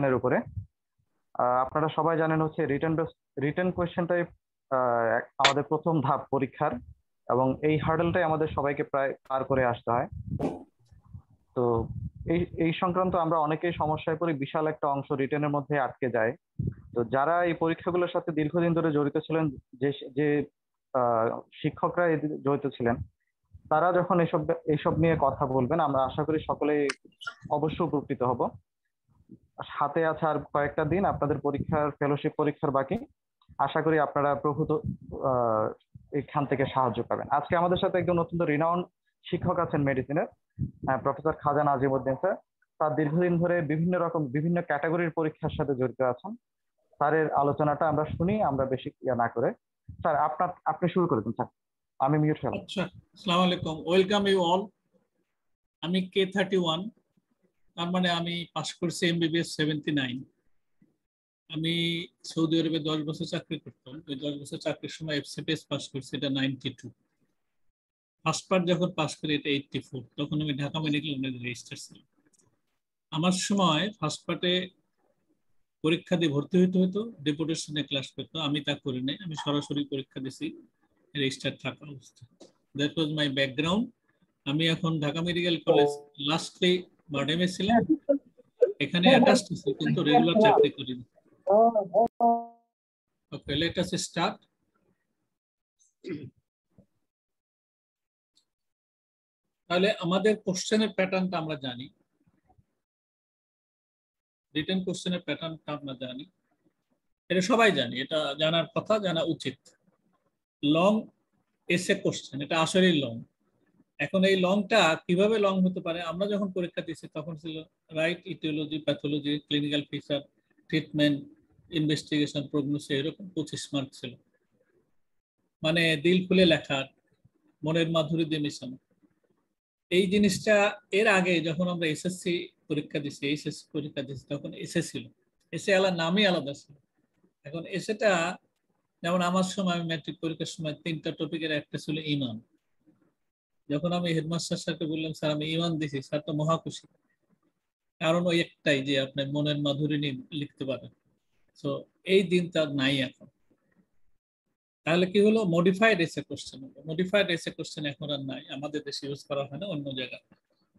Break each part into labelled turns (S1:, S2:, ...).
S1: কোয়েশ্চেনের উপরে। আপনারা সবাই জানেন হচ্ছে রিটেন কোয়েশ্চেনটাই আমাদের প্রথম ধাপ পরীক্ষার, এবং এই হার্ডেলটাই আমাদের সবাইকে প্রায় পার করে আসতে হয়। তো এই এই সংক্রান্ত আমরা অনেকেই সমস্যায় পড়ি, বিশাল একটা অংশ রিটেনের মধ্যে আটকে যায়। তো যারা এই পরীক্ষাগুলোর সাথে দীর্ঘদিন ধরে জড়িত ছিলেন, যে যে আহ, শিক্ষকরা জড়িত ছিলেন, তারা যখন এসব এইসব নিয়ে কথা বলবেন, আমরা আশা করি সকলেই অবশ্যই উপকৃত হব। হাতে আছে আর কয়েকটা দিন আপনাদের ফেলোশিপ পরীক্ষার বাকি। আশা করি আপনারা প্রভূত আহ, এখান থেকে সাহায্য পাবেন। আজকে আমাদের সাথে একজন অত্যন্ত রিনাউন্ড শিক্ষক আছেন মেডিসিনের, প্রফেসর খাজা নাজিমউদ্দিন স্যার। তার দীর্ঘদিন ধরে বিভিন্ন ক্যাটাগরির পরীক্ষার সাথে জড়িত আছেন। স্যারের আলোচনাটা আমরা শুনি, আমরা বেশি ইয়া না করে। স্যার, আপনি শুরু করে দিন স্যার, আমি মিউট হলাম।
S2: আচ্ছা, আসসালামু আলাইকুম, ওয়েলকাম ইউ অল। আমি K31, তার মানে আমি পাস করছি MBBS 79। আমি সৌদি আরবে 10 বছর চাকরি করতাম। ওই 10 বছর চাকরির সময় FCPS পাস করছি, এটা 92। ফার্স্ট পার্ট যখন পাস করি এটা 84, তখন আমি ঢাকা মেডিকেল কলেজে রেজিস্টার ছিলাম। আমার সময় ফার্স্ট পার্টে পরীক্ষা দিয়ে ভর্তি হইতে হতো, ডেপুটেশনে ক্লাস করতো। আমি তা করি নাই, আমি সরাসরি পরীক্ষা দিছি রেজিস্টার থাকা অবস্থা। That was my background. আমি এখন ঢাকা মেডিকেল কলেজ লাস্টলি বারডেমে ছিলাম, এখানে অ্যাটাচড আছি, কিন্তু রেগুলার চাকরি করি না। ওকে, লেট আস স্টার্ট। তাহলে আমাদের কোশ্চেনের প্যাটার্নটা আমরা জানি, রিটেন কোশ্চেনের প্যাটার্নটা আমরা জানি, এটা সবাই জানি, এটা জানার কথা, জানা উচিত। লং এসে কোশ্চেন, এটা আসলেই লং। এখন এই লংটা কিভাবে লং হতে পারে? আমরা যখন পরীক্ষা দিয়েছি তখন ছিল right etiology, pathology, clinical feature, treatment, investigation, prognosis, এরকম 25 মার্ক ছিল। মানে দিল খুলে লেখা, মনের মাধুরী দিয়ে মিশানো। এই জিনিসটা এর আগে যখন আমরা এসএসসি পরীক্ষা দিচ্ছি, এইচএসসি পরীক্ষা দিচ্ছি, তখন এসে ছিল, এসে নামই আলাদা ছিল। এখন এসেটা, যেমন আমার সময় আমি ম্যাট্রিক পরীক্ষার সময় 3টা টপিকের একটা ছিল ইমান। যখন আমি হেডমাস্টার স্যারকে বললাম স্যার আমি ইমান দিছি, স্যার তো মহাখুশি, কারণ ওই একটাই যে আপনি মনের মাধুরী নিয়ে লিখতে পারেন। তো এই দিন তার নাই এখন। তাহলে কি হলো? মডিফাইড এসে কোশ্চেন হলো। মডিফাইড এসে কোশ্চেন এখন আর নাই, আমাদের দেশে ইউজ করা হয় না, অন্য জায়গায়।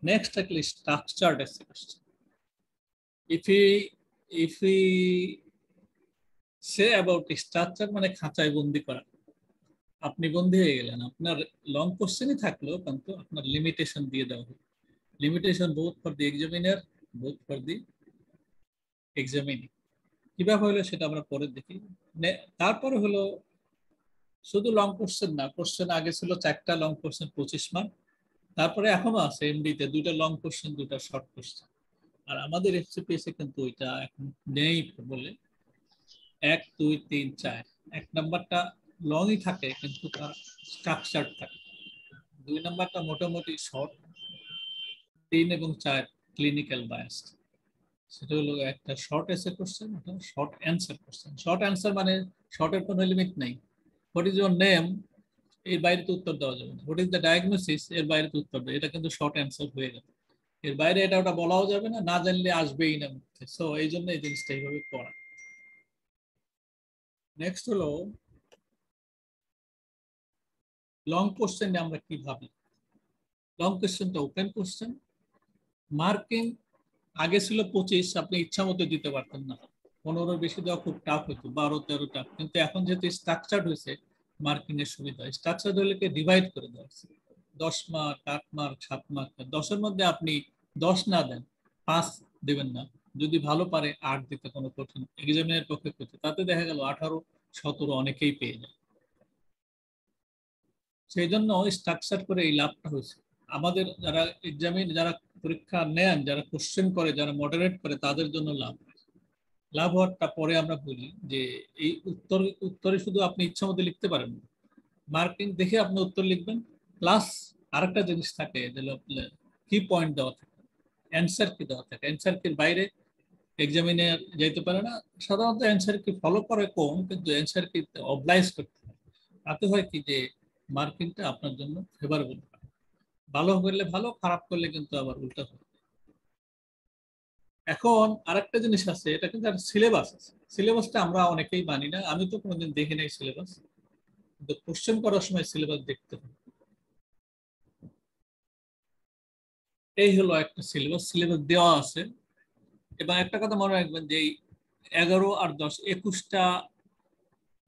S2: নেক্সট থাকলে স্ট্রাকচার্ড এসে question. If we say about structure, মানে খাঁচায় বন্দি করা। আপনি বন্দি হয়ে গেলেন, আপনার লং কোশ্চেনই থাকলো, কিন্তু আপনার লিমিটেশন দিয়ে দেওয়া হলো। Limitation both for the examiner, both for the examinee. কিভাবে হলো সেটা আমরা পরে দেখি। তারপরে হলো শুধু লং কোশ্চেন না, কোশ্চেন আগে ছিল 4টা লং কোশ্চেন 25 মার্ক, তারপরে এখনো আছে এমডিতে 2টা লং কোশ্চেন 2টা শর্ট কোশ্চেন। আর আমাদের এফসিপিএস এ কিন্তু ওইটা এখন নেই বলে 1 2 3 4, 1 নাম্বারটা লংই থাকে কিন্তু তার স্ট্রাকচার থাকে। 2 নাম্বারটা মোটামুটি শর্ট, 3 এবং 4 ক্লিনিক্যাল বায়াসড। সেটা হলো একটা শর্ট এসে কোশ্চেন, একটা short answer question. Short answer মানে শর্টের কোনো লিমিট নেই। হোয়াট ইজ ইউর নেম, এর বাইরে তো উত্তর দেওয়া যাবে না। হোয়াট ইজ দ্য ডায়াগনোসিস, এর বাইরে তো উত্তর দেয়, এটা কিন্তু শর্ট অ্যান্সার হয়ে যাবে। এর বাইরে এটা ওটা বলাও যাবে না, না জানলে আসবেই না মুখে। সো এই জন্য এই জিনিসটা এইভাবে করা। নেক্সট হলো লং কোশ্চেন। আমরা কি ভাবি? লং কোশ্চেনটা ওপেন কোশ্চেন, মার্কিং আগে ছিল 25, আপনি ইচ্ছা মতো দিতে পারতেন না। 15 বেশি দেওয়া খুব টাফ হতো, 12 13 টাফ। কিন্তু এখন যেহেতু স্ট্রাকচার্ড হয়েছে, মার্কিং এর সুবিধা। স্ট্রাকচার্ড হলে ডিভাইড করে দেওয়া হচ্ছে 10 মার্ক, 8 মার্ক, 7 মার্ক। 10-এর মধ্যে আপনি 10 না দেন, 5 দেবেন না। যদি ভালো পারে 8 দিতে কোনো কঠিন, এক্সামিনের পক্ষে কঠিন। তাতে দেখা গেল 18 17 অনেকেই পেয়ে যায়। সেই জন্য স্ট্রাকচার করে এই লাভটা হয়েছে। আমাদের যারা যারা পরীক্ষা নেন, যারা কোশ্চেন করে, যারা মডারেট করে, তাদের জন্য লাভ। লাভ হওয়ারটা পরে আমরা বলি যে এই উত্তরে শুধু আপনি ইচ্ছা মতো লিখতে পারেন না, মার্কিং দেখে আপনি উত্তর লিখবেন। প্লাস আরেকটা জিনিস থাকে, কি পয়েন্ট দেওয়া থাকে, অ্যান্সার কি দেওয়া থাকে। অ্যান্সার কির বাইরে এক্সামিনার যাইতে পারে না। সাধারণত অ্যান্সার কি ফলো করে কম, কিন্তু অ্যান্সার কি অবলাইজ করতে হয়। তাতে হয় কি যে মার্কিংটা আপনার জন্য ফেভারেবল। ভালো করলে ভালো, খারাপ করলে কিন্তু আবার উল্টা হয়। এখন আরেকটা জিনিস আছে, এটা কিন্তু একটা সিলেবাস আছে। সিলেবাসটা আমরা অনেকেই মানি না, আমি তো কোনোদিন দেখি নাই সিলেবাস, কিন্তু কোশ্চেন করার সময় সিলেবাস দেখতে হবে। এই হলো একটা সিলেবাস, সিলেবাস দেওয়া আছে। এবং একটা কথা মনে রাখবেন যে 11 আর 10 21টা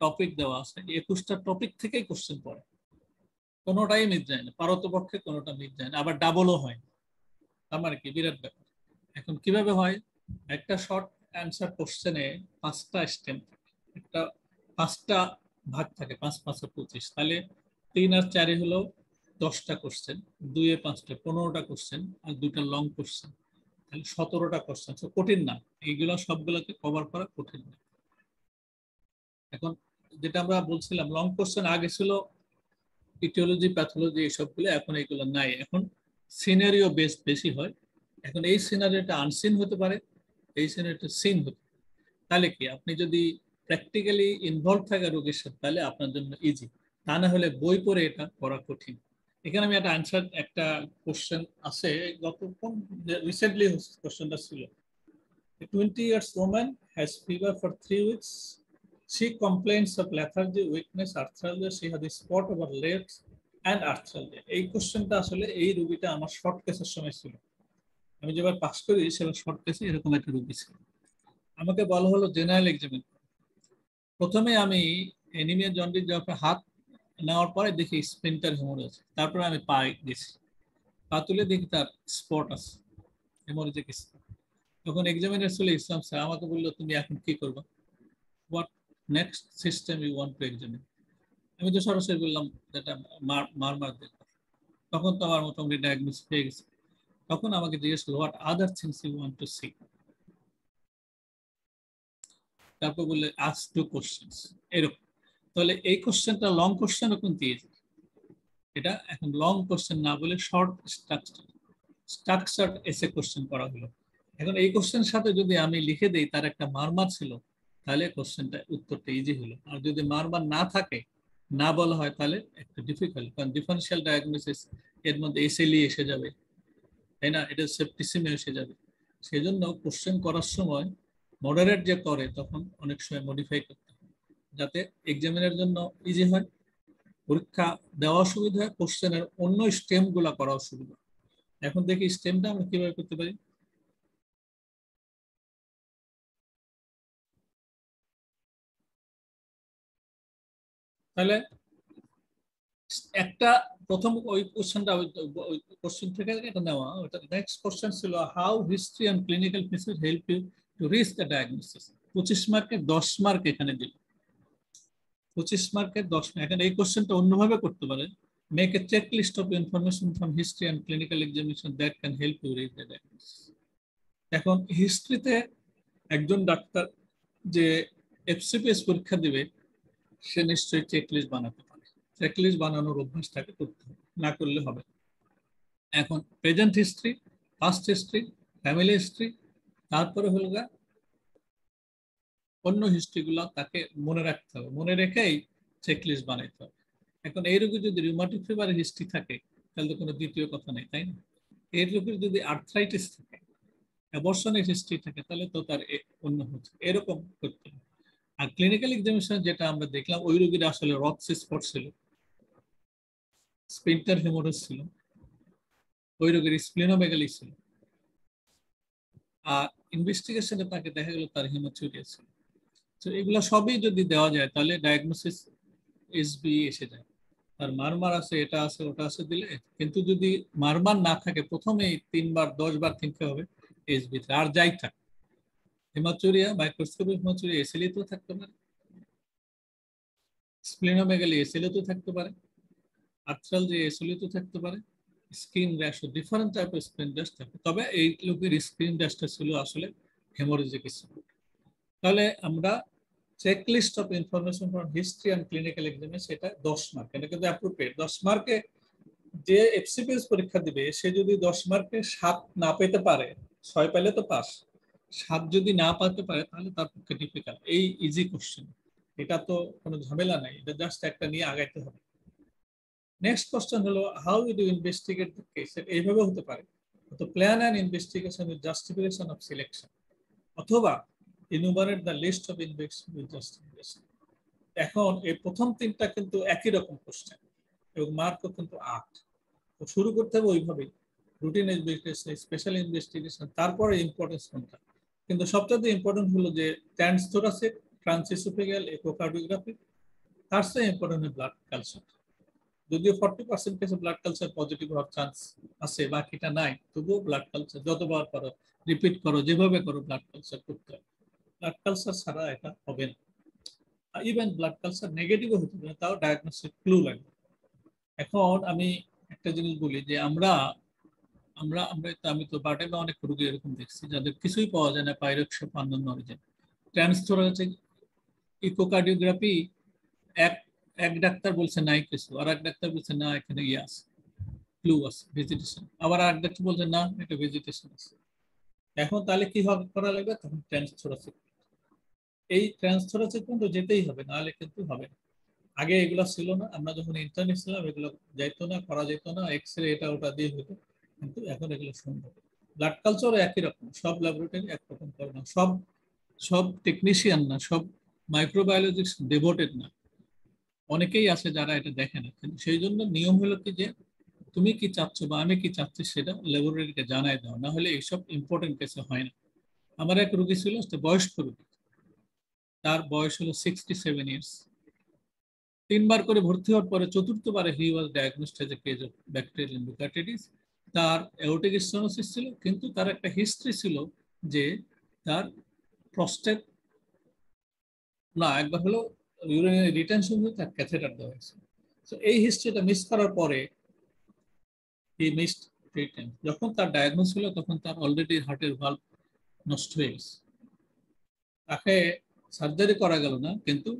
S2: টপিক দেওয়া আছে, 21টা টপিক থেকেই কোশ্চেন পড়ে, কোনোটাই মিস যায় না, পারতপক্ষে কোনোটা মিস যায় না, আবার ডাবলও হয়। তার মানে কি বিরাট ব্যাপার। এখন কিভাবে হয়, একটা শর্ট অ্যান্সার কোশ্চেনে 5টা স্টেম, একটা 5টা ভাগ থাকে, 5 5 25, তাহলে 3 আর 4 হলো 10টা কোশ্চেন, 2 এ 5টা 15টা কোশ্চেন, আর 2টা লং কোশ্চেন, তাহলে 17টা কোশ্চেন। কঠিন না, এইগুলো সবগুলোকে কভার করা কঠিন না। এখন যেটা আমরা বলছিলাম, লং কোশ্চেন আগে ছিল ইটিওলজি, প্যাথোলজি, এইসবগুলো, এখন এইগুলো নাই, এখন সিনারিও বেসড বেশি হয়। এখন এই সিনারিওটা আনসিন হতে পারে, এই সিনারিওটা সিন হতে পারে। তাহলে কি, আপনি যদি প্র্যাকটিক্যালি ইনভলভ থাকে রোগীর সাথে, তাহলে আপনার জন্য ইজি। তা না হলে বই পড়ে এটা করা কঠিন। এখানে আমি একটা আনসার, একটা কোশ্চেন আছে, গত রিসেন্টলি কোশ্চেনটা ছিল, A 20 years woman has fever for 3 weeks. She complains of lethargy, weakness, arthralgia. She has a spot over legs and arthralgia. এই কোশ্চেনটা আসলে এই রোগীটা আমার শর্ট কেসের সময় ছিল। আমি যেবার পাস করি সেবার শর্ট কেসে এরকম একটা রোগী ছিল। আমাকে বলা হলো জেনারেল এক্সামিন। প্রথমে আমি এনিমিয়া জন্ডিস যখন হাত নেওয়ার পরে দেখি স্প্লিন্টার হেমোরেজ, তারপরে আমি পা গেছি, পা তুলে দেখি তার স্পট আছে, হেমোরেজিক স্পট। তখন এক্সামিনার ছিল ইসলাম স্যার, আমাকে বললো তুমি এখন কি করবা, what next system you want to examine. আমি তো সরাসরি বললাম যেটা মারমার দেখবো। তখন তো আমার মোটামুটি ডায়াগনোসিস হয়ে গেছে। তখন আমাকে জিজ্ঞেস করলো what other things you want to see. তারপর বললে আস্ক টু কোশ্চেন্স, এরকম। তাহলে এই কোশ্চেনটা লং কোশ্চেনও কিন্তু ইজি। এটা এখন লং কোশ্চেন না বলে শর্ট স্ট্রাকচার্ড এসে কোশ্চেন করা হলো। এখন এই কোশ্চেনের সাথে যদি আমি লিখে দেই তার একটা মারমার ছিল, তাহলে কোশ্চেনটা উত্তরটা ইজি হলো। আর যদি মারমার না থাকে, না বলা হয়, তাহলে একটু ডিফিকাল্ট, কারণ ডিফারেন্সিয়াল ডায়াগনোসিস এর মধ্যে এসএলই এসে যাবে, তাই না, এটা সেপ্টিসিমে এসে যাবে। সেই জন্য কোশ্চেন করার সময় মডারেট যে করে তখন অনেক সময় মডিফাই করতে হয়, যাতে এক্সামিনের জন্য ইজি হয়, পরীক্ষা দেওয়া সুবিধা হয়, কোশ্চেনের অন্য স্টেম গুলা করা অসুবিধা। এখন দেখি স্টেমটা আমরা কিভাবে করতে পারি। তাহলে একটা প্রথম ওই কোশ্চেনটা, ওই কোশ্চেন থেকে এটা নেওয়া, ওটা নেক্সট কোশ্চেন ছিল how history and clinical feature help you to reach the diagnosis. 25 মার্কে 10 মার্ক এখানে দিল, 25 মার্কে 10 মার্ক। এখন এই কোশ্চেনটা অন্যভাবে করতে পারে, make a check list of information from history and clinical examination that can help you reach the diagnosis. এখন হিস্ট্রিতে একজন ডাক্তার যে এফসিপিএস পরীক্ষা দিবে, সে নিশ্চয়ই চেক লিস্ট বানাতে পারে, চেক লিস্ট বানানোর অভ্যাসটাকে করতে হবে, না করলে হবে। এখন present history, past history, family history, তারপরে হলো গা অন্য হিস্ট্রিগুলো তাকে মনে রাখতে হবে, মনে রেখেই চেক লিস্ট বানাইতে হবে। এখন এই রোগী যদি রিউমাটিক ফিভারের হিস্ট্রি থাকে, তাহলে তো কোনো দ্বিতীয় কথা নেই, তাই না? এই রোগীর যদি আর্থ্রাইটিস থাকে, অ্যাবর্শনের হিস্ট্রি থাকে, তাহলে তো তার অন্য হচ্ছে, এরকম করতে হবে। আর ক্লিনিক্যাল এক্সামিনেশন যেটা আমরা দেখলাম, ওই রোগীর আসলে রক্স স্পট ছিল, স্প্লিন্টার হেমোরেজ ছিল, ওই রোগীর স্প্লিনোমেগালি ছিল, আর ইনভেস্টিগেশনে তাকে দেখা গেল তার হিমোচুরিয়া ছিল। তো এগুলো সবই যদি দেওয়া যায়, তাহলে ডায়াগনোসিস এসবি এসে যায়। আর মারমার আছে, এটা আছে, ওটা আছে দিলে। কিন্তু যদি মারমার না থাকে, প্রথমেই 3 বার 10 বার কিনতে হবে এসবি, আর যাই থাক, হিমাচুরিয়া, মাইক্রোস্কোপিক হিমাচুরিয়া এসএলই তো থাকতে পারে, স্প্লিনোমেগালি এসএলই তো থাকতে পারে, আর্থ্রাল যে এসএলই তো থাকতে পারে, স্ক্রিন র্যাশ, ডিফারেন্ট টাইপের স্ক্রিন র্যাশ থাকে। তবে এই লোকের স্ক্রিন র্যাশটা ছিল আসলে হেমোরেজিক স্ক্রিন। তাহলে আমরা check list of information from history and clinical examination, সেটা 10 মার্ক, এটা কিন্তু অ্যাপ্রোপ্রিয়েট। 10 মার্কে যে এফসিপিএস পরীক্ষা দিবে, সে যদি 10 মার্কে 7 না পেতে পারে, 6 পেলে তো পাস, 7 যদি না পেতে পারে তাহলে তার পক্ষে ডিফিকাল্ট। এই ইজি কোশ্চেন, এটা তো কোনো ঝামেলা নাই, এটা জাস্ট একটা নিয়ে আগাইতে হবে। নেক্সট কোশ্চেন হলো how will you investigate the case. এইভাবে হতে পারে তো plan and investigation with justification of selection, অথবা enumerate the list of investigation with justification. এখন এই প্রথম তিনটা কিন্তু একই রকম কোশ্চেন এবং মার্কও কিন্তু 8। তো শুরু করতে হবে ওইভাবেই, রুটিন ইনভেস্টিগেশন, স্পেশাল ইনভেস্টিগেশন, তারপরে ইম্পর্টেন্স কোনটা। কিন্তু সবচেয়ে ইম্পর্টেন্ট হলো যে ট্রান্সথোরাসিক, ট্রান্সইসোফেজিয়াল, ইকোকার্ডিওগ্রাফি, তার চেয়ে ইম্পর্টেন্ট ব্লাড কালচার। যদিও 40% কেসে ব্লাড কালচার পজিটিভ হওয়ার চান্স আছে, বাকিটা নাই, তবুও ব্লাড কালচার যতবার করো, রিপিট করো, যেভাবে করো, ব্লাড কালচার করতে হবে। ব্লাড কালচার ছাড়া এটা হবে না। ইভেন ব্লাড কালচার নেগেটিভও হতে পারে, তাও ডায়াগনোস্টিক ক্লু লাগবে। এখন আমি একটা জিনিস বলি যে আমরা আমরা আমরা আমি তো বার্ডেনে অনেক রোগী এরকম দেখছি যাদের কিছুই পাওয়া যায় না, পাইরোক্সিয়া পান্নন অরিজিন। ট্রান্সথোরাসিক ইকোকার্ডিওগ্রাফি, এক এক ডাক্তার বলছে নাই কিছু, আর এক ডাক্তার বলছে না এখানে ইয়ে আছে, ক্লু আছে, ভেজিটেশন, আবার আর ডাক্তার বলছে না এটা ভেজিটেশন আছে। এখন তাহলে কি হবে, করা লাগবে? তখন ট্রান্সথোরাসিক, এই ট্রান্সথোরাসিক কিন্তু যেতেই হবে, নাহলে কিন্তু হবে না। আগে এগুলো ছিল না, আমরা যখন ইন্টারনেট ছিলাম এগুলো যাইতো না, করা যেত না, এক্স রে এটা ওটা দিয়ে হতো, কিন্তু এখন এগুলো সম্ভব। ব্লাড কালচারও একই রকম, সব ল্যাবরেটরি একরকম করে না, সব সব টেকনিশিয়ান না, সব মাইক্রোবায়োলজিস্ট ডেভোটেড না, অনেকেই আছে যারা এটা দেখে না। কিন্তু সেই জন্য নিয়ম হলো কি যে তুমি কি চাচ্ছ বা আমি কি চাচ্ছি সেটা ল্যাবরেটরিকে জানাই দাও, না হলে এইসব ইম্পর্টেন্ট কেসে হয় না। আমার এক রোগী ছিল, বয়স্ক রোগী, তার বয়স হলো 67 ইয়ার্স। 3বার করে ভর্তি হওয়ার পরে চতুর্থবারে he was diagnosed as a case of bacterial endocarditis. তার অ্যাওর্টিক স্টেনোসিস ছিল, কিন্তু তার একটা হিস্ট্রি ছিল যে তার প্রস্টেট, না একবার হলো ইউরিনারি রিটেনশন হয়ে তার ক্যাথেটার দেওয়া হয়েছে। তো এই হিস্ট্রিটা মিস করার পরে হি মিসড ট্রিটমেন্ট। যখন তার ডায়াগনোস হলো তখন তার অলরেডি হার্টের ভালভ নষ্ট হয়ে গেছে, তাকে সার্জারি করা গেল না, কিন্তু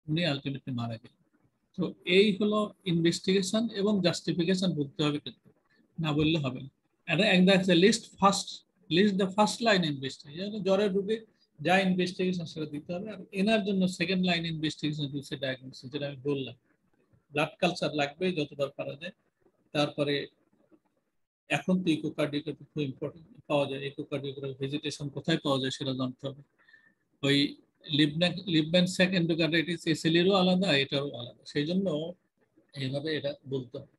S2: উনি আলটিমেটলি মারা গেলেন। তো এই হলো ইনভেস্টিগেশন এবং জাস্টিফিকেশন বলতে হবে, কিন্তু না বললে হবে না। List the first line investigation, জ্বরের রোগী যা ইনভেস্টিগেশন সেটা দিতে হবে। আর এনার জন্য সেকেন্ড লাইন ইনভেস্টিগেশন হচ্ছে ডায়াগনোসিস, যেটা আমি বললাম, ব্লাড কালচার লাগবে যতবার পারা যায়। তারপরে এখন তো ইকোকার্ডিওগ্রাফি খুব ইম্পর্টেন্ট, পাওয়া যায় ইকোকার্ডিওগ্রাফি, ভেজিটেশন কোথায় পাওয়া যায় সেটা জানতে হবে। ওই লিবম্যানস্যাক এন্ডোকার্ডাইটিস এসএলইরও আলাদা, এটাও আলাদা, সেই জন্য এইভাবে এটা বলতে হবে।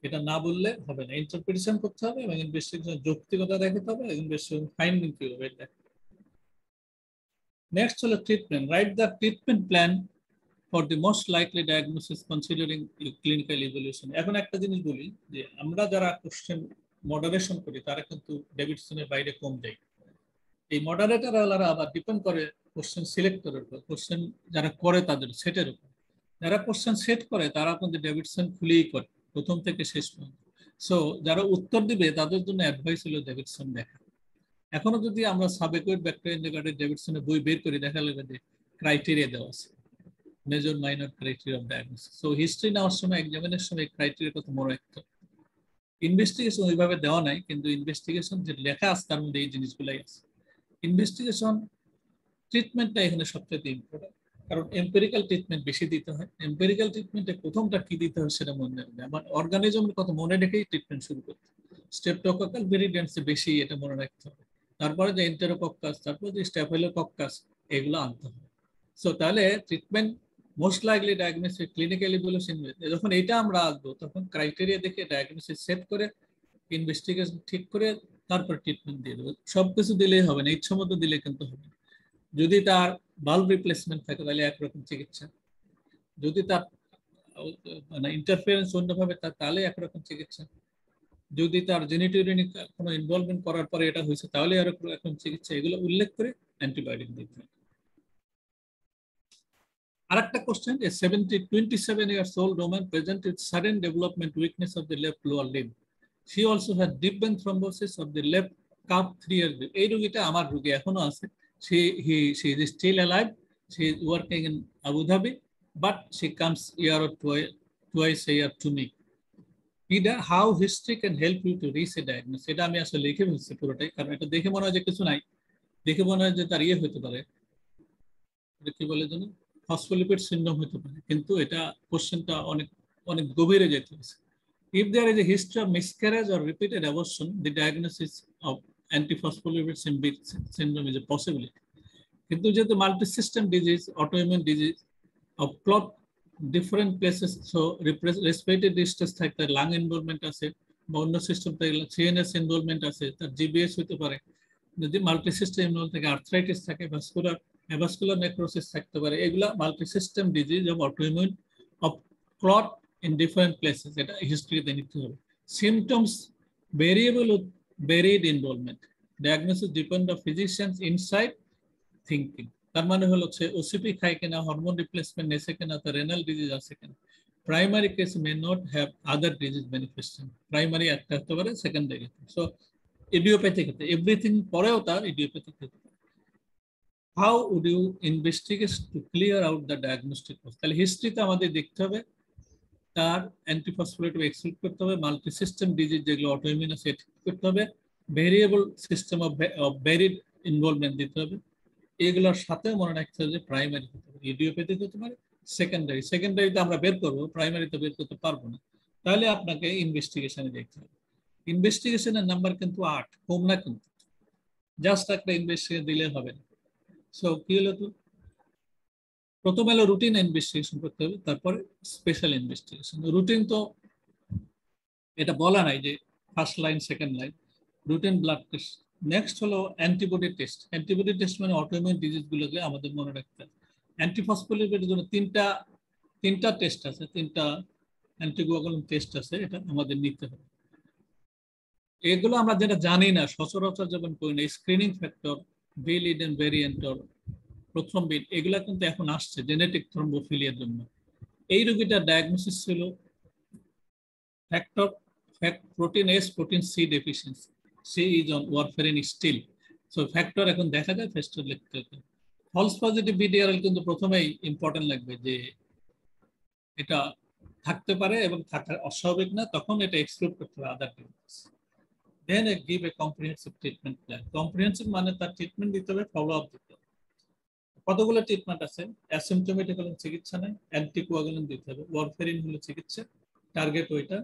S2: এটা না বললে হবে না, ইন্টারপ্রিটেশন করতে হবে এবং ইনভেস্টিগেশন যৌক্তিকতা দেখাতে হবে, ইনভেস্টিগেশন ফাইন্ডিং কি হবে এটা। নেক্সট হলো treatment, write the treatment plan for the most likely diagnosis considering clinical evaluation. এখন একটা জিনিস বলি যে আমরা যারা কোশ্চেন মডারেশন করি তারা কিন্তু ডেভিডসনের বাইরে কম যায়। এই মডারেটর আবার ডিপেন্ড করে কোশ্চেন সিলেক্টরের উপর, কোশ্চেন যারা করে তাদের সেটের উপর। যারা কোশ্চেন সেট করে তারা কিন্তু ডেভিডসন খুলেই করে প্রথম থেকে শেষ পর্যন্ত। সো যারা উত্তর দিবে তাদের জন্য অ্যাডভাইস হলো ডেভিডসন দেখা। এখনো যদি আমরা সাবেকুয়েট ব্যাকটেরিয়া ইন্ডিকেটর ডেভিডসনের বই বের করি, দেখা লাগবে যে ক্রাইটেরিয়া দেওয়া আছে, major minor criteria of diagnosis. So history নেওয়ার সময়, এক্সামিনের সময় ক্রাইটেরিয়া কত মনে রাখতে হবে। ইনভেস্টিগেশন ওইভাবে দেওয়া নাই, কিন্তু ইনভেস্টিগেশন যে লেখা আছে তার মধ্যে এই জিনিসগুলাই আছে। ইনভেস্টিগেশন ট্রিটমেন্টটা এখানে সবচেয়ে ইম্পর্টেন্ট, কারণ এম্পেরিক্যাল ট্রিটমেন্ট বেশি দিতে হয়। এম্পেরিক্যাল ট্রিটমেন্টে প্রথমটা কি দিতে হয় সেটা মনে রাখবে, আমার অর্গানিজমের কথা মনে রেখেই ট্রিটমেন্ট শুরু করতে। স্ট্রেপ্টোকক্কাল ভেরিডেন্টসে বেশি এটা মনে রাখতে হবে, তারপরে যে এন্টেরোকক্কাস, তারপরে যে স্ট্যাফিলোকক্কাস, এগুলো আনতে হবে। সো তাহলে treatment most likely diagnosis, clinical evaluation, যখন এটা আমরা আসবো তখন ক্রাইটেরিয়া দেখে ডায়াগনোসিস সেট করে ইনভেস্টিগেশন ঠিক করে তারপর ট্রিটমেন্ট দিয়ে দেবো। সবকিছু দিলেই হবে না, ইচ্ছা মতো দিলে কিন্তু হবে না। যদি তার বাল্ব রিপ্লেসমেন্ট থাকে তাহলে একরকম চিকিৎসা, যদি তার মানে ইন্টারফারেন্স অন্যভাবে তাহলে একরকম চিকিৎসা, যদি তার জেনিটোরিনিক কোনো ইনভলভমেন্ট করার পরে এটা হয়েছে তাহলে এরকম চিকিৎসা, এগুলো উল্লেখ করে অ্যান্টিবায়োটিক দিতে হবে। আরেকটা question, a 27 years old woman presented with sudden development weakness of the left lower limb. She also had deep vein thrombosis of the left calf 3 years ago. এই রোগীটা আমার রোগী এখনো আছে। She is still alive. She is working in Abu Dhabi, but she comes year or twice a year to me. How history can help you to reach a diagnosis? এটা আমি আসলে লিখে ফেলছি পুরোটাই, কারণ এটা দেখে মনে হয় যে কিছু নাই, দেখে মনে হয় যে তার ইয়ে হতে পারে, কি বলে জানো, ফসফোলিপিড সিনড্রোম হতে পারে, কিন্তু এটা কোশ্চেনটা অনেক অনেক গভীরে যেতে হয়েছে। If there is a history of miscarriage or repeated abortion, the diagnosis of antiphospholipid syndrome is a possibility. কিন্তু যেহেতু multi system disease, autoimmune disease of clot different places, so respiratory distress থাকে, তার লাং ইনভলভমেন্ট আছে, বা অন্য system থেকে CNS involvement আছে, তার জিবিএস হতে পারে। যদি মাল্টি সিস্টেম ইনভলভ থাকে, আর্থ্রাইটিস থাকে, অ্যাভাস্কুলার নেক্রোসিস থাকতে পারে, এগুলা multi system disease of autoimmune of clot in different places, এটা হিস্ট্রিতে নিতে হবে। Symptoms variable with varied involvement, diagnosis depend on physician's insight thinking. তার মানে হলো সে ওসিপি খায় কিনা, হরমোন রিপ্লেসমেন্ট নেছে কিনা, তার রেনাল ডিজিজ আছে কিনা। Primary case may not have other disease manifestation, primary একটা হতে পারে, সেকেন্ডারি। সো ইডিওপ্যাথিক হতে এভরিথিং পরেও তার ইডিওপ্যাথিক হতে পারে। How would you investigate to clear out the diagnostic cause? তাহলে হিস্ট্রিতে আমাদের দেখতে হবে, তার অ্যান্টিফসফোলিপিড এক্সক্লুড করতে হবে, মাল্টি সিস্টেম ডিজিজ যেগুলো অটোইমিউন আছে করতে হবে, variable system of varied involvement দিতে হবে। এগুলোর সাথে মনে রাখতে হবে যে প্রাইমারি হতে পারে, ইডিওপ্যাথিক হতে পারে, সেকেন্ডারি। সেকেন্ডারিতে আমরা বের করবো, প্রাইমারিতে বের করতে পারবো না। তাহলে আপনাকে ইনভেস্টিগেশনে দেখতে হবে। ইনভেস্টিগেশনের নাম্বার কিন্তু 8, কম না কিন্তু। জাস্ট একটা ইনভেস্টিগেশন দিলে হবে না। সো কি হলো, তো প্রথম হলো রুটিন ইনভেস্টিগেশন করতে হবে, তারপরে স্পেশাল ইনভেস্টিগেশন। রুটিন তো এটা বলা নাই যে first line second line, routine blood test. Next হলো অ্যান্টিবডি টেস্ট। অ্যান্টিবডি টেস্ট মানে অটোইমিউন ডিজিজ গুলোকে আমাদের মনে রাখতে হবে। অ্যান্টিফসফোলিপিডের জন্য তিনটা টেস্ট আছে, তিনটা অ্যান্টিকোয়াগুলেন্ট টেস্ট আছে, এটা আমাদের নিতে হবে। এগুলো আমরা যেটা জানি না, সচরাচর যখন করি না, screening factor, V Leiden variant, প্রথম বিট, এগুলা কিন্তু এখন আসছে জেনেটিক থ্রম্বোফিলিয়ার জন্য। এই রোগীটার ডায়াগনোসিস ছিল factor protein S, protein C deficiency. She is on warfarin still. So factor এখন দেখা যায়, ফ্যাক্টর লিখতে হবে। ফলস পজিটিভ বিডিআরএল কিন্তু প্রথমেই ইম্পর্টেন্ট লাগবে যে এটা থাকতে পারে এবং থাকার অস্বাভাবিক না, তখন এটা এক্সক্লুড করতে হবে other disease. Then give a comprehensive treatment plan. Comprehensive মানে তার ট্রিটমেন্ট দিতে হবে, ফলো আপ দিতে হবে। কতগুলো ট্রিটমেন্ট আছে? অ্যাসিম্পটোমেটিক হলে চিকিৎসা নেই, অ্যান্টিকোয়াগুলেন্ট দিতে হবে, ওয়ারফেরিন হলো চিকিৎসা, টার্গেট ওইটা।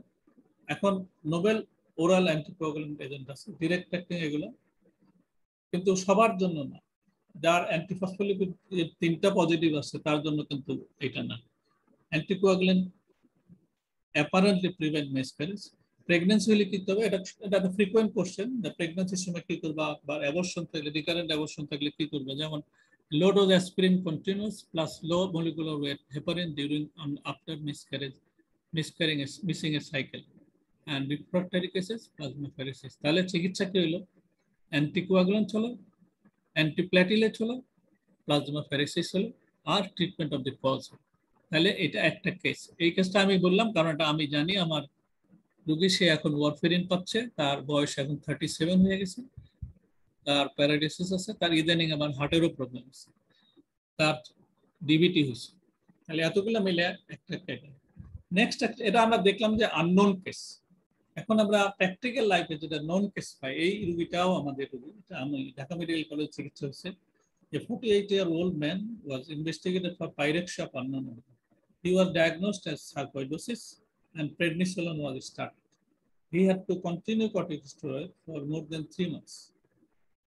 S2: এখন নোবেল ওরাল অ্যান্টিকোয়াগুলেন্ট এজেন্ট আছে, ডিরেক্ট অ্যাক্টিং, এগুলো কিন্তু সবার জন্য না। যার অ্যান্টিফসফোলিপিড 3টা পজিটিভ আছে তার জন্য কিন্তু এটা না। Anticoagulant apparently prevent miscarriage. Pregnancy হলে কি হবে, এটা একটা ফ্রিকোয়েন্ট কোশ্চেন, প্রেগন্যান্সির সময় কি করবা, বা অ্যাবর্শন থাকলে, রিকারেন্ট অ্যাবর্শন থাকলে কি করবে। যেমন low dose aspirin continuous plus low molecular weight heparin during after missing A cycle and refractory cases plasmapheresis। তাহলে চিকিৎসা কি হলো, অ্যান্টিকোয়াগুলেন্ট হলো, অ্যান্টিপ্ল্যাটিলেট হলো, প্লাজমাফেরেসিস হলো, আর ট্রিটমেন্ট অফ দ্য কজ। তাহলে এটা একটা কেস। এই কেসটা আমি বললাম কারণ এটা আমি জানি, আমার রোগী সে এখন ওয়ারফেরিন পাচ্ছে, তার বয়স এখন 37 হয়ে গেছে, তার প্যারালাইসিস আছে, তার ইদানিং আমার হার্টেরও প্রবলেম আছে, তার ডিবিটি হয়েছে। তাহলে এতগুলো মিলে একটা কেস। নেক্সট এটা আমরা দেখলাম যে আননোন কেস। এখন আমরা প্র্যাকটিক্যাল লাইফে যেটা নন কেস পাই, এই রোগীটাও আমাদের রোগী। আমি ঢাকা মেডিকেল কলেজ চিকিৎসা হচ্ছে। A 48-year-old man was investigated for pyrexia of unknown origin. He was diagnosed as sarcoidosis and prednisolone was started. He had to continue corticosteroid for more than 3 months.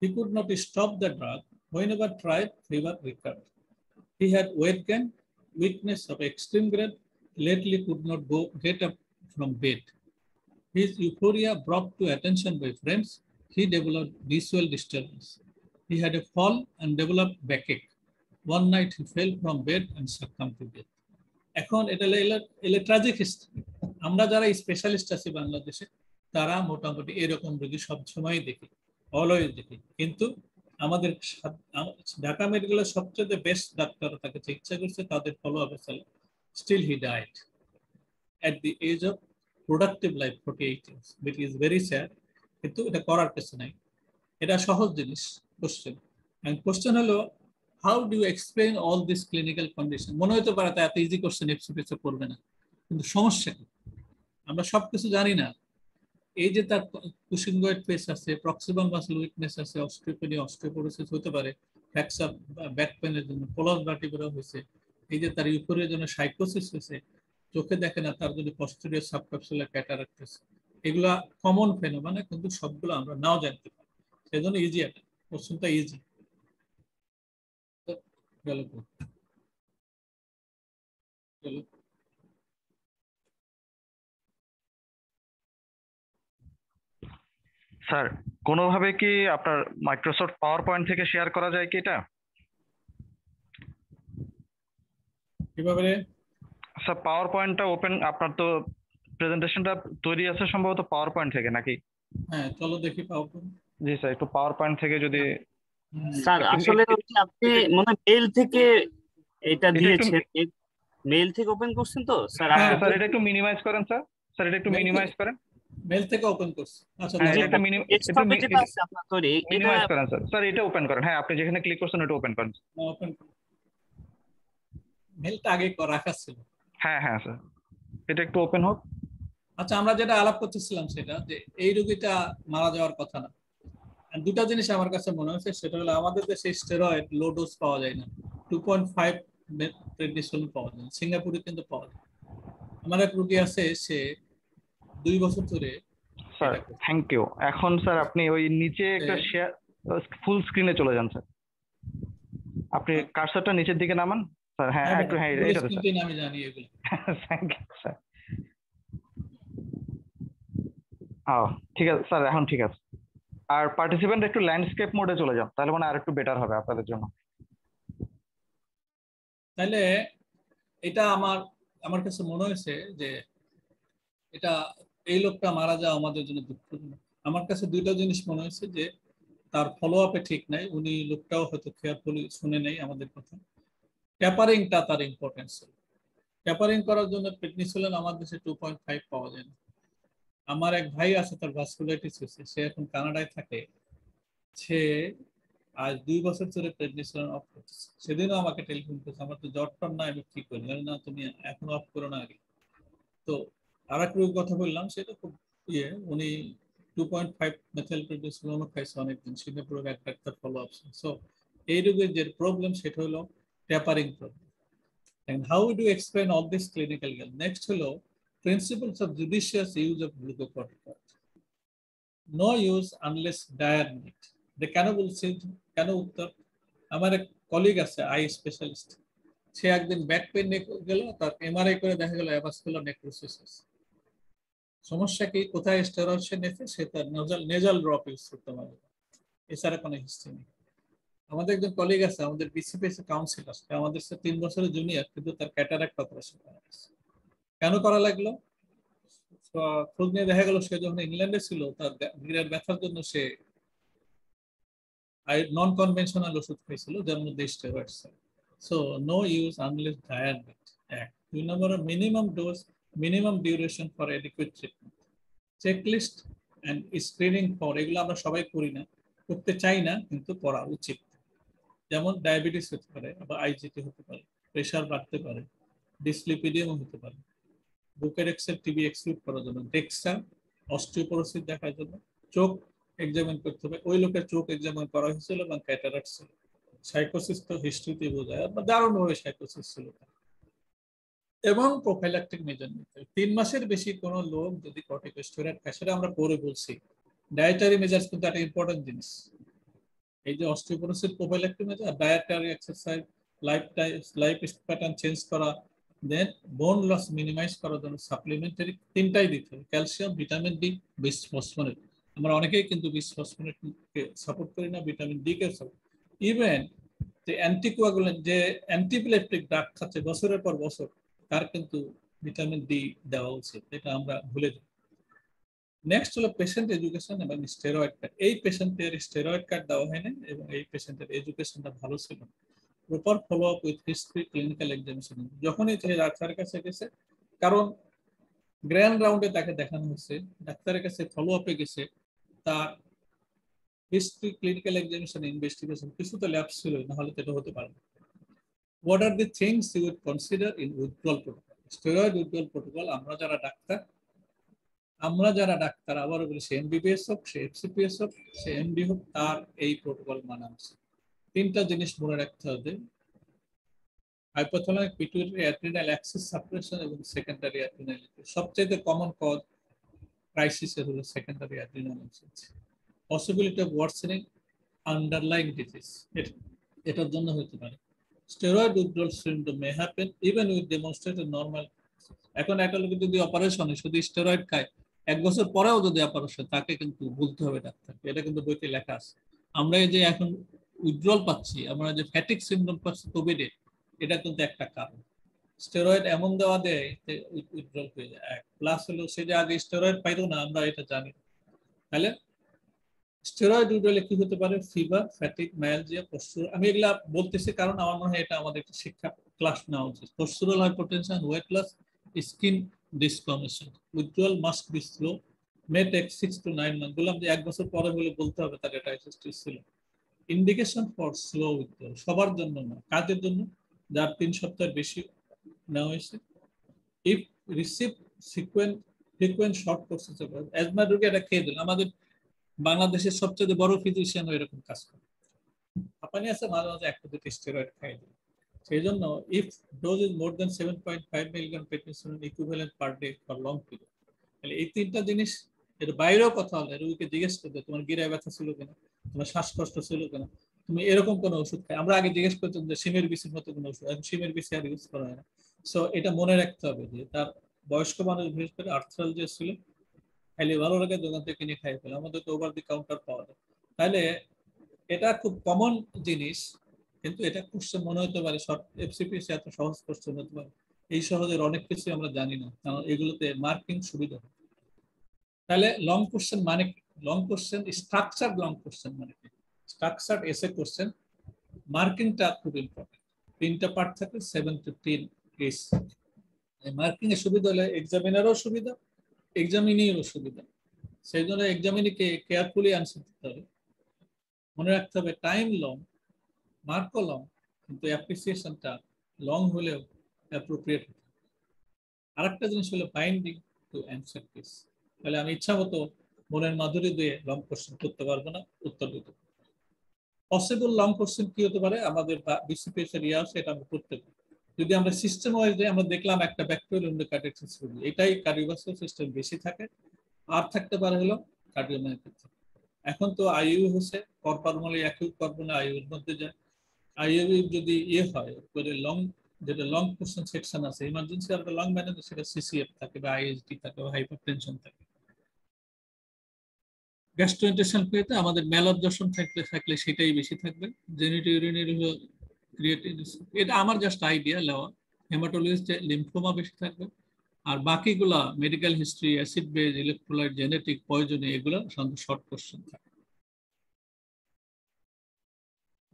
S2: He could not stop the drug. Whenever tried, fever recurred. He had weight gain, weakness of extreme grade, lately could not get up from bed. His euphoria brought to attention by friends. He developed visual disturbance. He had a fall and developed backache. One night he fell from bed and succumbed to death. এখন এটা tragic history. আমরা যারা specialist আছি বাংলাদেশে, তারা মোটামুটি এরকম রোগী সবসময় দেখি, অলওয়েজ দেখি। কিন্তু আমাদের ঢাকা মেডিকেলের সবচেয়ে বেস্ট ডাক্তার তাকে চিকিৎসা করছে, তাদের ফলো আপ আছে, still he died at the age of productive life 48 years, which is very sad। কিন্তু এটা করার কিছু নাই, এটা সহজ জিনিস। কোশ্চেন কোশ্চেন হলো, how do you explain all this clinical condition. মনে হতে পারে তা এত ইজি কোশ্চেন এফসিপিএস করবে না, কিন্তু সমস্যা কি, আমরা সবকিছু জানি না। এই যে তার কুশিনগয়েড পেস আছে, প্রক্সিমাল মাসল উইকনেস আছে, অস্টিওপেনিয়া, অস্টিওপোরোসিস হতে পারে, ফ্র্যাকচার ব্যাক পেনের জন্য পোলাস ভার্টিব্রা হয়েছে, এই যে তার ইউফোরিয়ার জন্য সাইকোসিস হয়েছে, চোখে দেখে না, তার যদি পস্টেরিয়র সাবক্যাপসুলার ক্যাটারাক্ট আছে, এগুলা কমন ফেনোমেনা, কিন্তু সবগুলো আমরা নাও জানতে পারি। সেজন্য ইজি, একটা কোশ্চেনটা ইজি। গেল গেল।
S1: স্যার কোনোভাবে কি আপনার মাইক্রোসফট পাওয়ার পয়েন্ট থেকে শেয়ার করা যায় কি এটা?
S2: কিভাবে?
S1: স্যার পাওয়ার পয়েন্টটা ওপেন, আপনার তো প্রেজেন্টেশনটা তৈরি আছে সম্ভবত পাওয়ার পয়েন্ট থেকে নাকি?
S2: হ্যাঁ, চলো দেখি পাবো।
S1: জি স্যার, একটু পাওয়ার পয়েন্ট থেকে যদি
S3: স্যার
S1: একটু
S3: আসলে হচ্ছে আপনি মনে মেইল থেকে এটা
S1: এটা একটু
S3: দিয়েছেন, মেইল থেকে ওপেন করছেন তো স্যার
S2: হ্যাঁ,
S3: আপনি?
S1: স্যার এটা একটু মিনিমাইজ করেন স্যার, স্যার এটা একটু মিনিমাইজ করেন।
S2: মেল থেকে ওপেন করছি। আচ্ছা,
S1: হ্যাঁ
S3: জি
S1: এটা একটু একটু
S3: ডেস্কটপে যেটা আছে আপনার তৈরি এটা
S1: মিনিমাইজ করেন স্যার, স্যার এটা ওপেন করেন। হ্যাঁ আপনি যেখানে ক্লিক করছেন ওটা ওপেন করেন।
S2: ওপেন, মেলটা আগে রাখা ছিল।
S1: হ্যাঁ হ্যাঁ স্যার, এটা একটু ওপেন হোক।
S2: আচ্ছা, আমরা যেটা আলাপ করতেছিলাম সেটা যে এই রোগীটা মারা যাওয়ার কথা না। আর দুটা জিনিস আমার কাছে মনে হচ্ছে, সেটা হলো আমাদের দেশে স্টেরয়েড লো ডোজ পাওয়া যায় না, 2.5 প্রেডনিসোলিন পাওয়া যায়, সিঙ্গাপুরে কিন্তু পাওয়া যায়। আমার এক রোগী আছে, সে 2 বছর ধরে
S1: স্যার
S2: এটা করছে।
S1: Thank you. এখন স্যার আপনি ওই নিচে একটা শেয়ার ফুল স্ক্রিনে চলে যান স্যার, আপনি কার্সারটা নিচের দিকে নামান স্যার। হ্যাঁ একটু, হ্যাঁ এটা তো স্যার।
S2: আমি জানি এগুলো।
S1: Thank you sir. ও ঠিক আছে স্যার, এখন ঠিক আছে। আর পার্টিসিপেন্ট একটু ল্যান্ডস্কেপ মোডে চলে যান, তাহলে মানে আর একটু বেটার হবে আপনাদের জন্য।
S2: তাহলে এটা আমার আমার কাছে মনে হয়েছে যে এটা, এই লোকটা মারা যাওয়া আমাদের জন্য দুঃখজনক। আমার কাছে দুইটা জিনিস মনে হয়েছে, যে তার ফলো আপে ঠিক নাই, উনি লোকটাও হয়তো কেয়ারফুলি শুনে নেই আমাদের কথা। ট্যাপারিংটা তার ইম্পর্টেন্স। ট্যাপারিং করার জন্য প্রেডনিসোলিন আমাদের দেশে 2.5 পাওয়া যায় না। আমার এক ভাই আছে, তার ভাস্কুলাইটিস হয়েছে, সে এখন কানাডায় থাকে। সে আজ 2 বছর ধরে প্রেডনিসোলিন অফ করতেছে। সেদিনও আমাকে টেলিফোন করছে, আমার তো জ্বর টর না, আমি কি করি না, তুমি এখন অফ করো না আগে। তো আর এক রোগীর কথা বললাম, সেটা খুব উনি 2.5 মেথাইল প্রেডনিসোলিনও খাইছে অনেকদিন, সিঙ্গাপুরের এক ডাক্তার ফলো আপস। সো এই রোগীর যে প্রবলেম সেটা হলো tapering problem. And how do you explain all this clinical guilt? Next হলো principles of judicious use of glucocorticoid. No use unless dire need. যে কেন বলছি, কেন উত্তর, আমার এক কলিগ আছে আই স্পেশালিস্ট, সে একদিন ব্যাক পেন নিয়ে গেল, তার এমআরআই করে দেখা গেল অ্যাভাসকুলার নেক্রোসিস। সমস্যা কি, কোথায় স্টেরয়েড সে নিয়েছে, সে তার নেজাল ড্রপ ইউজ করতে পারে, এছাড়া কোনো হিস্ট্রি নেই। আমাদের একজন কলিগ আছে, আমাদের বিসিপিএস কাউন্সিলর, আমাদের সাথে 3 বছরের জুনিয়র, কিন্তু তার ক্যাটারাক্ট অপারেশন করা হয়েছে। কেন করা লাগলো? খোঁজ নিয়ে দেখা গেল, সে যখন ইংল্যান্ডে ছিল, তার গিরার ব্যথার জন্য সে নন কনভেনশনাল ওষুধ খাইছিল, যার মধ্যে স্টেরয়েড ছিল। So no use unless dire need. 2 number, minimum dose, minimum duration for adequate treatment. Checklist and screening for, এগুলো আমরা সবাই করি না, করতে চাই না, কিন্তু করা উচিত। যেমন ডায়াবেটিস হতে পারে, আবার আইজিটি হতে পারে, প্রেশার বাড়তে পারে, ডিসলিপিডিয়াম হতে পারে, বুকের এক্সেল টিবি এক্সক্লুড করার জন্য, ডেক্সা অস্টিওপোরোসিস দেখার জন্য, চোখ এক্সামিন করতে হবে। ওই লোকের চোখ এক্সামিন করা হয়েছিল এবং ক্যাটারাক্ট ছিল। সাইকোসিস তো হিস্ট্রিতে বোঝায়, দারুণভাবে সাইকোসিস ছিল। এবং প্রোফাইল্যাকটিক মেজার নিতে হবে। 3 মাসের বেশি কোনো লোক যদি কর্টিকোস্টেরয়েড খায়, সেটা আমরা পরে বলছি, ডায়েটারি মেজার্স কিন্তু একটা ইম্পর্টেন্ট জিনিস। এই যে osteoporosis, prophylactic measure, dietary exercise, life pattern change করা, দেন বোন লস মিনিমাইজ করার জন্য সাপ্লিমেন্টারি 3টাই দিতে হবে, ক্যালসিয়াম, ভিটামিন ডি, বিসফসফোনেট। আমরা অনেকেই কিন্তু বিসফসফোনেটকে সাপোর্ট করি না, ভিটামিন ডি কে সাপোর্ট। ইভেন যে অ্যান্টিকোয়াগুলেন্ট, যে অ্যান্টিপ্লেপটিক ড্রাগ খাচ্ছে বছরের পর বছর, তার কিন্তু ভিটামিন ডি দেওয়া উচিত, এটা আমরা ভুলে যাই। নেক্সট হলো পেশেন্ট এডুকেশন এবং স্টেরয়েড কার্ড। এই পেশেন্টের স্টেরয়েড কার্ড দেওয়া হয়নি এবং এই পেশেন্টের এডুকেশনটা ভালো ছিল না। Proper follow up with history, clinical examination, যখনই সে ডাক্তারের কাছে গেছে, কারণ গ্র্যান্ড রাউন্ডে তাকে দেখানো হয়েছে, ডাক্তারের কাছে ফলো আপে গেছে, তার হিস্ট্রি, ক্লিনিক্যাল এক্সামিনেশন, ইনভেস্টিগেশন কিছু তো ল্যাবস ছিল, না হলে তো এটা হতে পারে না। What are the things you would consider in withdrawal protocol? Steroid withdrawal protocol, আমরা যারা ডাক্তার আবারও বলি, সে এমবিবিএস হোক, সে এফসিপিএস হোক, সে এমডি হোক, তার এই প্রোটোকল মানা আছে। 3টা জিনিস মনে রাখতে হবে। Hypothalamic pituitary adrenal axis suppression এবং সেকেন্ডারি অ্যাড্রিনালিটি সবচেয়ে কমন কজ ক্রাইসিসের হলো secondary adrenal insufficiency. Possibility of worsening underlying disease এটার জন্য হতে পারে। Steroid withdrawal syndrome may happen even with demonstrated normal. এখন একটা লোক যদি অপারেশনে শুধু স্টেরয়েড খায় 1 বছর পরেও যদি অপারেশন, তাকে কিন্তু বলতে হবে ডাক্তার, এটা কিন্তু বইতে লেখা আছে। আমরা এই যে এখন উইথড্রল পাচ্ছি, আমরা যে ফ্যাটিক সিনড্রোম পাচ্ছি কোভিডে, এটা কিন্তু একটা কারণ। স্টেরয়েড এমন দেওয়া দেয় যে উইথড্রল হয়ে যায়। প্লাস হলো সে যে আগে স্টেরয়েড পাইতো না, আমরা এটা জানি। তাহলে স্টেরয়েড উইথড্রলে কি হতে পারে? Fever, fatigue, myalgia, postural. আমি এগুলা বলতেছি কারণ আমার মনে হয় এটা আমাদের একটা শিক্ষা ক্লাস নেওয়া উচিত। Postural hypotension, weight loss, skin deformation. Withdrawal must be slow, may take 6 to 9 months। বললাম যে 1 বছর পরে হলে বলতে হবে তার এটা এসএসটি ছিল। ইন্ডিকেশন ফর স্লো উইথড্রল সবার জন্য না, কাজের জন্য যার 3 সপ্তাহের বেশি নেওয়া হয়েছে। If receive frequent short courses of asthma রোগী এটা খেয়ে দিল। আমাদের বাংলাদেশের সবচেয়ে বড় ফিজিশিয়ানও এরকম কাজ করে। আপনি আছে মাঝে মাঝে একটা দুটো স্টেরয়েড খাই দিল। সেই জন্য if dose is more than 7.5 milligram prednisone equivalent per day for long period. তাহলে এই 3টা জিনিস, এর বাইরেও কথা হলে রোগীকে জিজ্ঞেস করতে তোমার গিরায় ব্যথা ছিল কিনা, তোমার শ্বাসকষ্ট ছিল কিনা, তুমি এরকম কোনো ওষুধ খাই। আমরা আগে জিজ্ঞেস করতাম যে সিমের বিসির মতো কোনো ওষুধ, এখন সিমের বিসি আর ইউজ করা হয় না। সো এটা মনে রাখতে হবে যে তার বয়স্ক মানুষ বিশেষ করে আর্থ্রালজিয়া ছিল, খাইলে ভালো লাগে দোকান থেকে কিনে খাই ফেলে, আমাদের তো ওভার দি কাউন্টার পাওয়া যায়। তাহলে এটা খুব কমন জিনিস, কিন্তু এটা কোশ্চেন মনে হতে পারে শর্ট এফসিপিএস এত সহজ কোশ্চেন হতে পারে। এই সহজের অনেক কিছু আমরা জানি না, কারণ এগুলোতে মার্কিং সুবিধা হয়। তাহলে লং কোশ্চেন মানে কি? Long question structure, long question মানে কি? স্ট্রাকচার এসে কোশ্চেন, মার্কিংটা খুব ইম্পর্টেন্ট। 3টা পার্ট থাকে, 7 to 10 কেস। মার্কিং এর সুবিধা হলে এক্সামিনারও সুবিধা, এক্সামিনিরও সুবিধা। সেই জন্য এক্সামিনিকে কেয়ারফুলি আনসার দিতে হবে। মনে রাখতে হবে টাইম লং, মার্কও লং, কিন্তু অ্যাপ্রিসিয়েশনটা লং হলেও অ্যাপ্রোপ্রিয়েট। আরেকটা জিনিস হলো বাইন্ডিং টু অ্যান্সার কেস। তাহলে আমি ইচ্ছা মতো মনের মাধুরী দিয়ে লং কোশ্চেন করতে পারবো না, উত্তর দিতে। পসিবল লং কোশ্চেন কি হতে পারে আমাদের বিসিপিএস এর ইয়ে আছে, এটা আমরা করতে পারি। যদি আমরা সিস্টেম ওয়াইজ যাই, আমরা দেখলাম একটা ব্যাকটেরিয়াল এন্ডোকার্ডিটিস রোগী, এটাই কার্ডিওভাস্কুলার সিস্টেম বেশি থাকে, আর থাকতে পারে হলো কার্ডিওমায়োপ্যাথি। এখন তো আইইউ হচ্ছে করপালমোনারি অ্যাকিউট পালমোনারি আইইউর মধ্যে যায়। আইইউ যদি ইয়ে হয় করে লং, যেটা লং কোশ্চেন সেকশন আছে, ইমার্জেন্সি আর লং ম্যানেজ, সেটা সিসিএফ থাকে বা আইএসডি থাকে বা হাইপারটেনশন থাকে। গ্যাস্ট্রোইন্টেস্টাইনাল পেতে আমাদের ম্যালঅবজর্পশন থাকলে সেটাই বেশি থাকবে। জেনিটোইউরিনারি হলো ক্রিয়েটিন, এটা আমার জাস্ট আইডিয়া লেওয়া। হেমাটোলজিস্টে লিম্ফোমা বেশি থাকবে। আর বাকিগুলা medical history, acid base, electrolyte, genetic, পয়জনে, এগুলো সাধারণত শর্ট কোশ্চেন থাকে।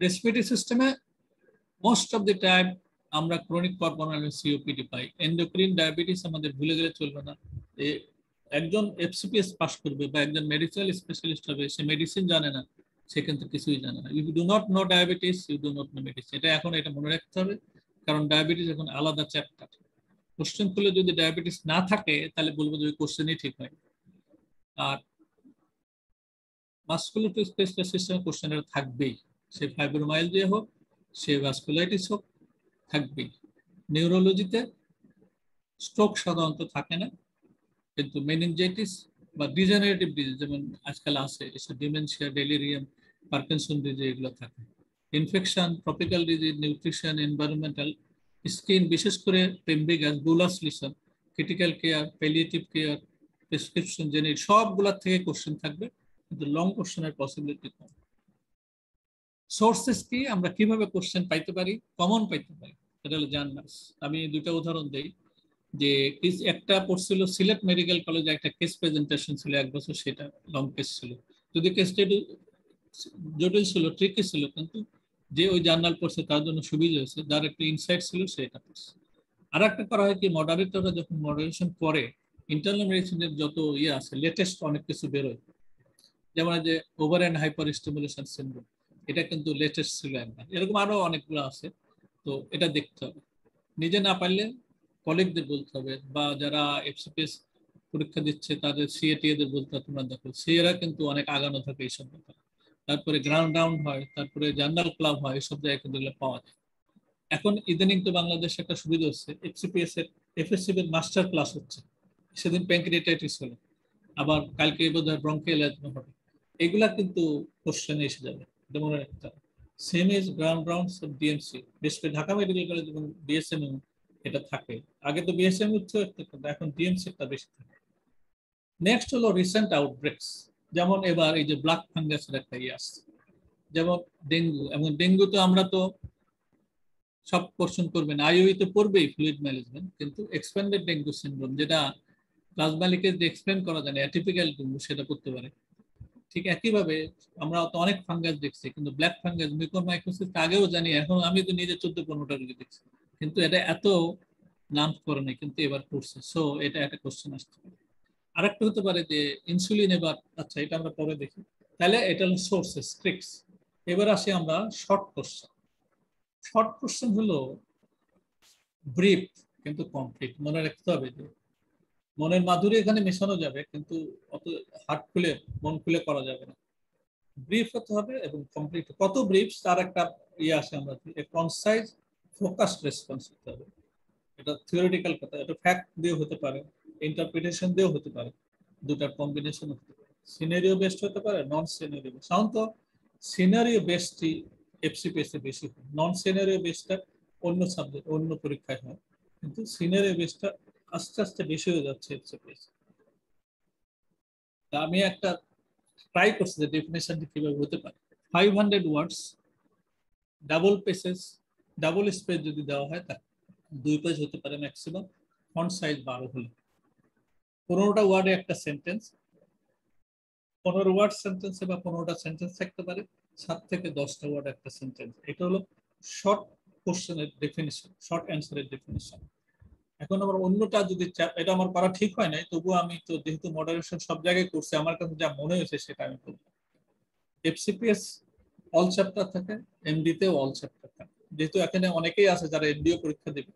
S2: রেসপিরেটরি সিস্টেমে মোস্ট অফ দি টাইম আমরা ক্রনিক পালমোনারি সিওপিডি পাই। এন্ডোক্রিন ডায়াবেটিস আমাদের ভুলে গেলে চলবে না। একজন এফসিপিএস পাস করবে বা একজন মেডিকেল স্পেশালিস্ট হবে, সে মেডিসিন জানে না, সে কিন্তু কিছুই জানে না। You do not know diabetes, you do not know medicine. এটা মনে রাখতে হবে, কারণ ডায়াবেটিস এখন আলাদা চ্যাপ্টার। কোশ্চেন খুলে যদি ডায়াবেটিস না থাকে, তাহলে বলবো যে ওই কোশ্চেনই ঠিক হয়। আর মাসকুলোস্কেলেটাল সিস্টেম কোশ্চেন থাকবেই, সে ফাইব্রোমাইলজিয়া হোক, সে ভাস্কুলাইটিস হোক, থাকবেই। নিউরোলজিতে স্ট্রোক সাধারণত থাকে না, কিন্তু মেনিনজাইটিস বা ডিজেনারেটিভ ডিজিজ যেমন আজকাল আছে, এসব ডিমেনশিয়া, ডেলিরিয়াম, পার্কিনসন ডিজিজ, এগুলো থাকে। Infection, tropical disease, nutrition, environmental, skin, বিশেষ করে pemphigus, bullous lesion, critical care, palliative care, prescription, genetic, সবগুলোর থেকে কোশ্চেন থাকবে, কিন্তু লং কোশ্চেনের পসিবিলিটি কম। সোর্সেস কি, আমরা কিভাবে কোশ্চেন পাইতে পারি, কমন পাইতে পারি, এটা হলো জার্নাল। আমি 2টা উদাহরণ দেই। যে একটা পড়ছিল সিলেট মেডিকেল কলেজে, একটা কেস প্রেজেন্টেশন ছিল 1 বছর, সেটা লং কেস ছিল। যদি কেসটা জটিল ছিল, ট্রিকি ছিল, কিন্তু যে ওই জার্নাল পড়ছে তার জন্য সুবিধা হয়েছে, যার একটা ইনসাইট ছিল সেটা পড়ছে। আর একটা করা হয় কি, মডারেটররা যখন মডারেশন করে, ইন্টারনাল মেডিসিনের যত ইয়ে আছে, লেটেস্ট অনেক কিছু বেরোয়। যেমন যে over and hyper stimulation syndrome, এটা কিন্তু লেটেস্ট ছিল একবার, এরকম আরো অনেকগুলো আছে। তো এটা দেখতে হবে, নিজে না পারলে কলিগদের বলতে হবে, বা যারা এফসিপিএস পরীক্ষা দিচ্ছে তাদের সিএটি এদের বলতে হবে, তোমরা দেখো, সিএরা কিন্তু অনেক আগানো থাকে এইসব ব্যাপারে। তারপরে গ্রাউন্ড রাউন্ড হয়, তারপরে জার্নাল ক্লাব হয়, এসব জায়গায় কিন্তু এগুলো পাওয়া যায়। এখন ইদানিং তো বাংলাদেশে একটা সুবিধা হচ্ছে, এফএসসিপি এর মাস্টার ক্লাস হচ্ছে। সেদিন প্যানক্রিয়াটাইটিস হলো, আবার কালকে বোধহয় ব্রঙ্কিয়াল অ্যাজমা হবে। এগুলা কিন্তু কোশ্চেনে এসে যাবে, যেমন একটা same is ground rounds of DMC, বিশেষ করে ঢাকা মেডিকেল কলেজ এবং বিএসএমইউ এটা থাকে। আগে তো বিএসএমইউ এখন ডিএমসি টা বেশি থাকে। নেক্সট হলো রিসেন্ট আউটব্রেকস, যেমন এবার এই যে ব্ল্যাক ফাঙ্গাসের একটা ইয়ে আসছে, যেমন ডেঙ্গু। এবং ডেঙ্গু তো আমরা তো সব কোশ্চেন করবেন, আইওই তো পড়বেই ফ্লুইড ম্যানেজমেন্ট, কিন্তু এক্সপ্যান্ডেড ডেঙ্গু সিনড্রোম যেটা প্লাজমালিকে যে এক্সপ্লেন করা যায় অ্যাটিপিক্যাল ডেঙ্গু, সেটা পড়তে পারে। ঠিক একইভাবে আমরা তো অনেক ফাঙ্গাস দেখছি, কিন্তু ব্ল্যাক ফাঙ্গাস মিউকরমাইকোসিস আগেও জানি, এখন আমি তো নিজে 14-15টা রোগী দেখছি, কিন্তু এটা এত নাম করে নাই, কিন্তু এবার করছে। সো এটা একটা কোশ্চেন আসতে পারে। আরেকটা হতে পারে যে ইনসুলিন, এবার আচ্ছা এটা আমরা পরে দেখি। তাহলে এটা হলো সোর্সেস ট্রিক্স। এবার আসি আমরা শর্ট কোশ্চেন। শর্ট কোশ্চেন হলো ব্রিফ কিন্তু কমপ্লিট। মনে রাখতে হবে যে মনের মাধুরী এখানে মেশানো যাবে, কিন্তু অত হার্ট খুলে মন খুলে করা যাবে না। ব্রিফ হতে হবে এবং কমপ্লিট। কত ব্রিফ তার একটা ইয়ে আসে, আমরা কনসাইজ ফোকাসড রেসপন্স হতে হবে। এটা থিওরিটিক্যাল কথা, এটা ফ্যাক্ট দিয়ে হতে পারে, ইন্টারপ্রিটেশন দিয়েও হতে পারে, দুটার কম্বিনেশন হতে পারে। সিনারিও বেসড হতে পারে, নন সিনারিও বেসড। সাধারণত সিনারিও বেসডই এফসিপিএসে বেশি হয়, নন সিনারিও বেসডটা অন্য সাবজেক্ট অন্য পরীক্ষায় হয়, কিন্তু সিনারিও বেসডটা আস্তে আস্তে বেশি হয়ে যাচ্ছে এফসিপিএস। তা আমি একটা ট্রাই করছি যে ডেফিনেশনটি কিভাবে হতে পারে। 500 ওয়ার্ডস, ডাবল পেসেস, ডাবল স্পেস যদি দেওয়া হয় তা 2 পেজ হতে পারে ম্যাক্সিমাম, ফন্ট সাইজ 12 হলে। 15টা ওয়ার্ডে একটা সেন্টেন্স, 15 ওয়ার্ড সেন্টেন্সে বা 15টা সেন্টেন্স থাকতে পারে, 7 থেকে 10টা ওয়ার্ড একটা সেন্টেন্স। এটা হলো শর্ট কোশ্চেনের ডেফিনিশন, শর্ট অ্যান্সারের ডেফিনিশন। এখন আবার অন্যটা যদি এটা আমার করা ঠিক হয় নাই, তবুও আমি তো যেহেতু মডারেশন সব জায়গায় করছি, আমার কাছে যা মনে হয়েছে সেটা আমি বলবো। এফসিপিএস অল চ্যাপ্টার থাকে, এমডিতেও অল চ্যাপ্টার থাকে। যেহেতু এখানে অনেকেই আছে যারা এমডিও পরীক্ষা দেবে,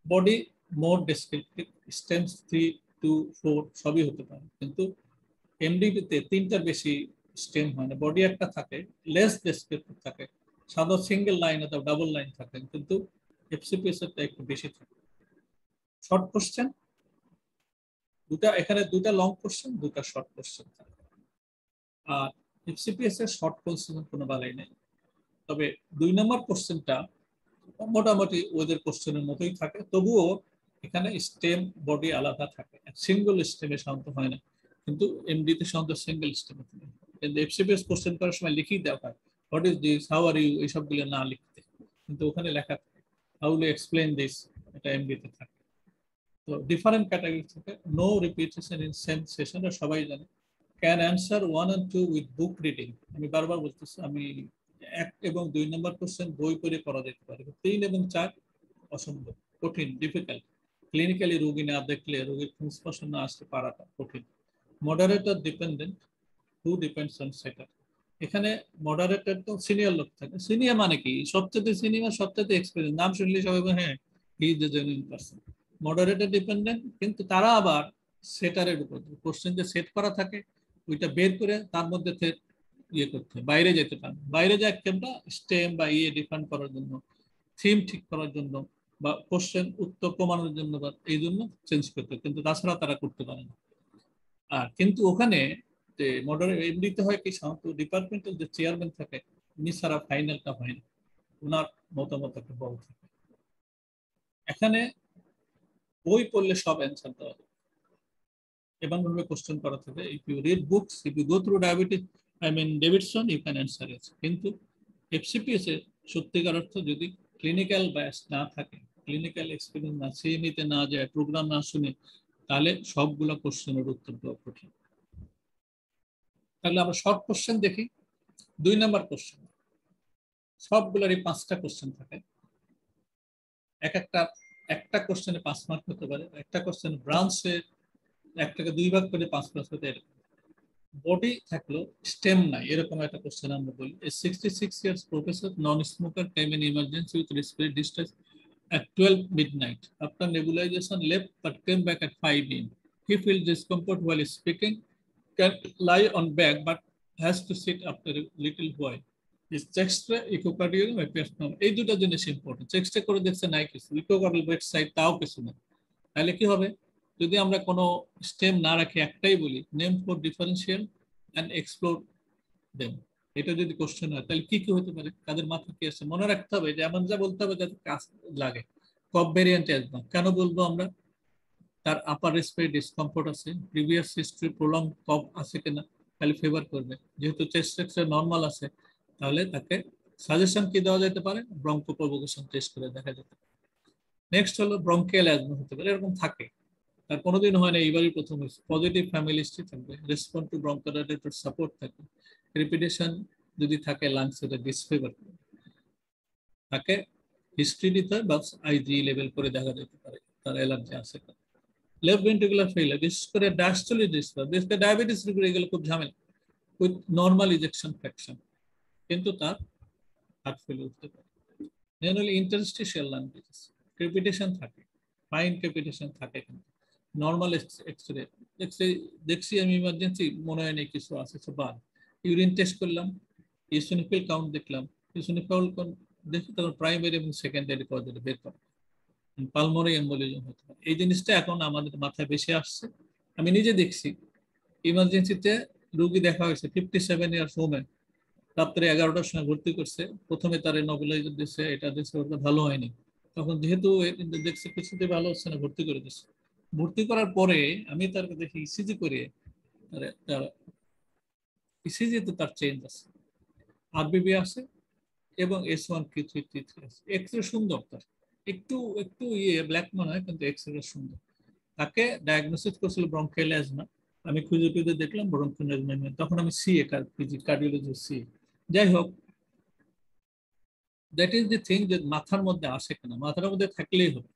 S2: body more descriptive, stems 3 to 4 সবই হতে পারে, কিন্তু এমডিতে 3টার বেশি স্টেম হয় না। বডি একটা থাকে, লেস ডেসক্রিপটিভ থাকে, সাধারণত সিঙ্গেল লাইন অথবা ডাবল লাইন থাকে, কিন্তু এফসিপিএস এরটা একটু বেশি থাকে। শর্ট কোশ্চেন দুটা, এখানে দুটা লং কোশ্চেন, দুটা শর্ট কোশ্চেন থাকে। আর এফসিপিএস এর শর্ট কোশ্চেন কোনো বালাই নেই, তবে 2 নম্বর কোশ্চেনটা মোটামুটি ওদের কোশ্চেনের মতোই থাকে, তবুও এখানে স্টেম বডি আলাদা থাকে, সিঙ্গেল স্টেমে সাধারণত হয় না, কিন্তু এমডিতে সাধারণত সিঙ্গেল স্টেমে থাকে। কিন্তু এফসিপিএস কোশ্চেন করার সময় লিখেই দেওয়া হয় what is this, how are you, এইসবগুলো না লিখতে, কিন্তু ওখানে লেখা থাকে হাউ উইল এক্সপ্লেইন দিস, এটা এমডিতে থাকে। তো ডিফারেন্ট ক্যাটাগরি থাকে। No repetition in same session, সবাই জানে। Can answer 1 and 2 with book reading, আমি বারবার বলতেছি, আমি 1 এবং 2 নম্বর কোশ্চেন বই পড়ে করা যেতে পারে, 3 এবং 4 অসম্ভব, কঠিন, ডিফিকাল্ট। ক্লিনিক্যালি রোগী না দেখলে, রোগীর সংস্পর্শ না আসতে পারাটা কঠিন। Moderator dependent, who depends on সেটার। এখানে মডারেটর তো সিনিয়র লোক থাকে। সিনিয়র মানে কি, সবচেয়ে সিনিয়র, সবচেয়ে এক্সপিরিয়েন্স, নাম শুনলে সবাই হ্যাঁ he is the genuine person. Moderator dependent, কিন্তু তারা আবার সেটারের উপর, কোশ্চেন যে সেট করা থাকে ওইটা বের করে তার মধ্যে ইয়ে করতে, বাইরে যেতে পারে। বাইরে যায় কেমটা, স্টেম বা ইয়ে ডিফাইন করার জন্য, থিম ঠিক করার জন্য, বা কোশ্চেন উত্তর কমানোর জন্য, বা এই জন্য চেঞ্জ করতে, কিন্তু তাছাড়া তারা করতে পারে না। আর কিন্তু ওখানে যে মডারেট এমডিতে হয় কি, সাধারণত ডিপার্টমেন্টাল যে চেয়ারম্যান থাকে উনি ছাড়া ফাইনালটা হয় না, ওনার মতামত একটা বড় থাকে। এখানে বই পড়লে সব অ্যান্সার দেওয়া যায়, এমনভাবে কোশ্চেন করা থাকে। If you read books, if you go through Davidson, you can answer it. কিন্তু এফসিপিএস এ সত্যিকার অর্থ যদি ক্লিনিক্যাল ব্যাস না থাকে, ক্লিনিক্যাল এক্সপিরিয়েন্স না, সিএমইতে না যায়, প্রোগ্রাম না শুনে, তাহলে সবগুলো কোশ্চেনের উত্তর দেওয়া কঠিন। তাহলে আমরা শর্ট কোশ্চেন দেখি। 2 নম্বর কোশ্চেন, সবগুলোরই 5টা কোশ্চেন থাকে। একটা কোশ্চেনে 5 মার্ক হতে পারে, একটা কোশ্চেন ব্রাঞ্চে একটাকে 2 ভাগ করে 5 মার্ক হতে পারে। বডি থাকলো, স্টেম নাই, এরকম একটা কোশ্চেন আমরা বলি। 66 years professor, non smoker, came in emergency with respiratory distress at 12 midnight. After nebulization, left but came back at 5 AM. He feels discomfort while speaking, can lie on back but has to sit after a little while. চেস্টে echocardiogram এপিয়াস এই দুটো জিনিস important. চেস্টে করে দেখছে নাই কিছু, echocardiogram bed side তাও কিছু না। তাহলে কি হবে, যদি আমরা কোনো স্টেম না রাখি, একটাই বলি name for differential and explore them, এটা যদি কোশ্চেন হয় তাহলে কি কি হতে পারে, তাদের মাথায় কি আসছে মনে রাখতে হবে, যে এমন যা বলতে হবে যাতে কাজ লাগে। কফ ভ্যারিয়েন্ট অ্যাজমা কেন বলবো আমরা, তার আপার রেসপিরেটরি ডিসকমফোর্ট আছে, প্রিভিয়াস হিস্ট্রি প্রলং কফ আছে কিনা, তাহলে ফেভার করবে। যেহেতু চেস্ট এক্সরে নর্মাল আছে, তাহলে তাকে সাজেশন কি দেওয়া যেতে পারে, ব্রঙ্কো প্রভোকেশন টেস্ট করে দেখা যেতে পারে। নেক্সট হলো ব্রঙ্কিয়াল অ্যাজমা হতে পারে, এরকম থাকে, তার কোনোদিন হয় না, এইবারই প্রথম হয়েছে। পজিটিভ ফ্যামিলি হিস্ট্রি থাকবে, রেসপন্স টু ব্রঙ্কোডাইলেটর সাপোর্ট থাকবে, রিপিটেশন যদি থাকে লাংস এটা ডিসফেভার করবে, তাকে হিস্ট্রি দিতে হয় বা আইজি লেভেল করে দেখা যেতে পারে তার অ্যালার্জি আছে। লেফট ভেন্ট্রিকুলার ফেইলার, বিশেষ করে ডায়াস্টোলিক ডিসঅর্ডার, বিশেষ করে ডায়াবেটিস রোগীর এগুলো খুব ঝামেলা, উইথ নর্মাল ইজেকশন ফ্র্যাকশন, কিন্তু তার হার্ট ফেলিয়ার হতে পারে। দেন হলো ইন্টারস্টিশিয়াল লাং ডিজিজ, ক্রেপিটেশন থাকে, ফাইন ক্রেপিটেশন থাকে, কিন্তু নর্মাল এক্সরে দেখছি আমি ইমার্জেন্সি মনে হয় নেই কিছু আছে, সব বাদ। ইউরিন টেস্ট করলাম, ইসোনিফিল কাউন্ট দেখলাম, ইসোনিফিল কাউন্ট দেখি তখন প্রাইমারি এবং সেকেন্ডারি পর্যায়ে বের করা, পালমোনারি এম্বোলিজম হতে পারে। এই জিনিসটা এখন আমাদের মাথায় বেশি আসছে। আমি নিজে দেখছি ইমার্জেন্সিতে রোগী দেখা হয়েছে 57 ইয়ার্স ওমেন, রাত্রে 11টার সময় ভর্তি করছে, প্রথমে তার নবুলাইজার দিচ্ছে, এটা দিচ্ছে, ওটা ভালো হয়নি, তখন যেহেতু দেখছে কিছুতে ভালো হচ্ছে না, ভর্তি করে দিচ্ছে। ভর্তি করার পরে আমি তার দেখি ইসিজি করে, তার ইসিজিতে তার চেঞ্জ আছে, আরবিবি আছে এবং S1Q3T3 আছে, এক্সরে সুন্দর, তার একটু একটু ব্ল্যাক মনে হয়, কিন্তু এক্সরে সুন্দর। তাকে ডায়াগনোসিস করছিল ব্রঙ্কিয়াল অ্যাজমা, আমি খুঁজে খুঁজে দেখলাম ব্রঙ্কিয়াল অ্যাজমা, তখন আমি সিএ কার্ডিওলজি সিএ। যাই হোক, দ্যাট ইজ দি থিং, যে মাথার মধ্যে আসে কিনা, মাথার মধ্যে থাকলেই হবে।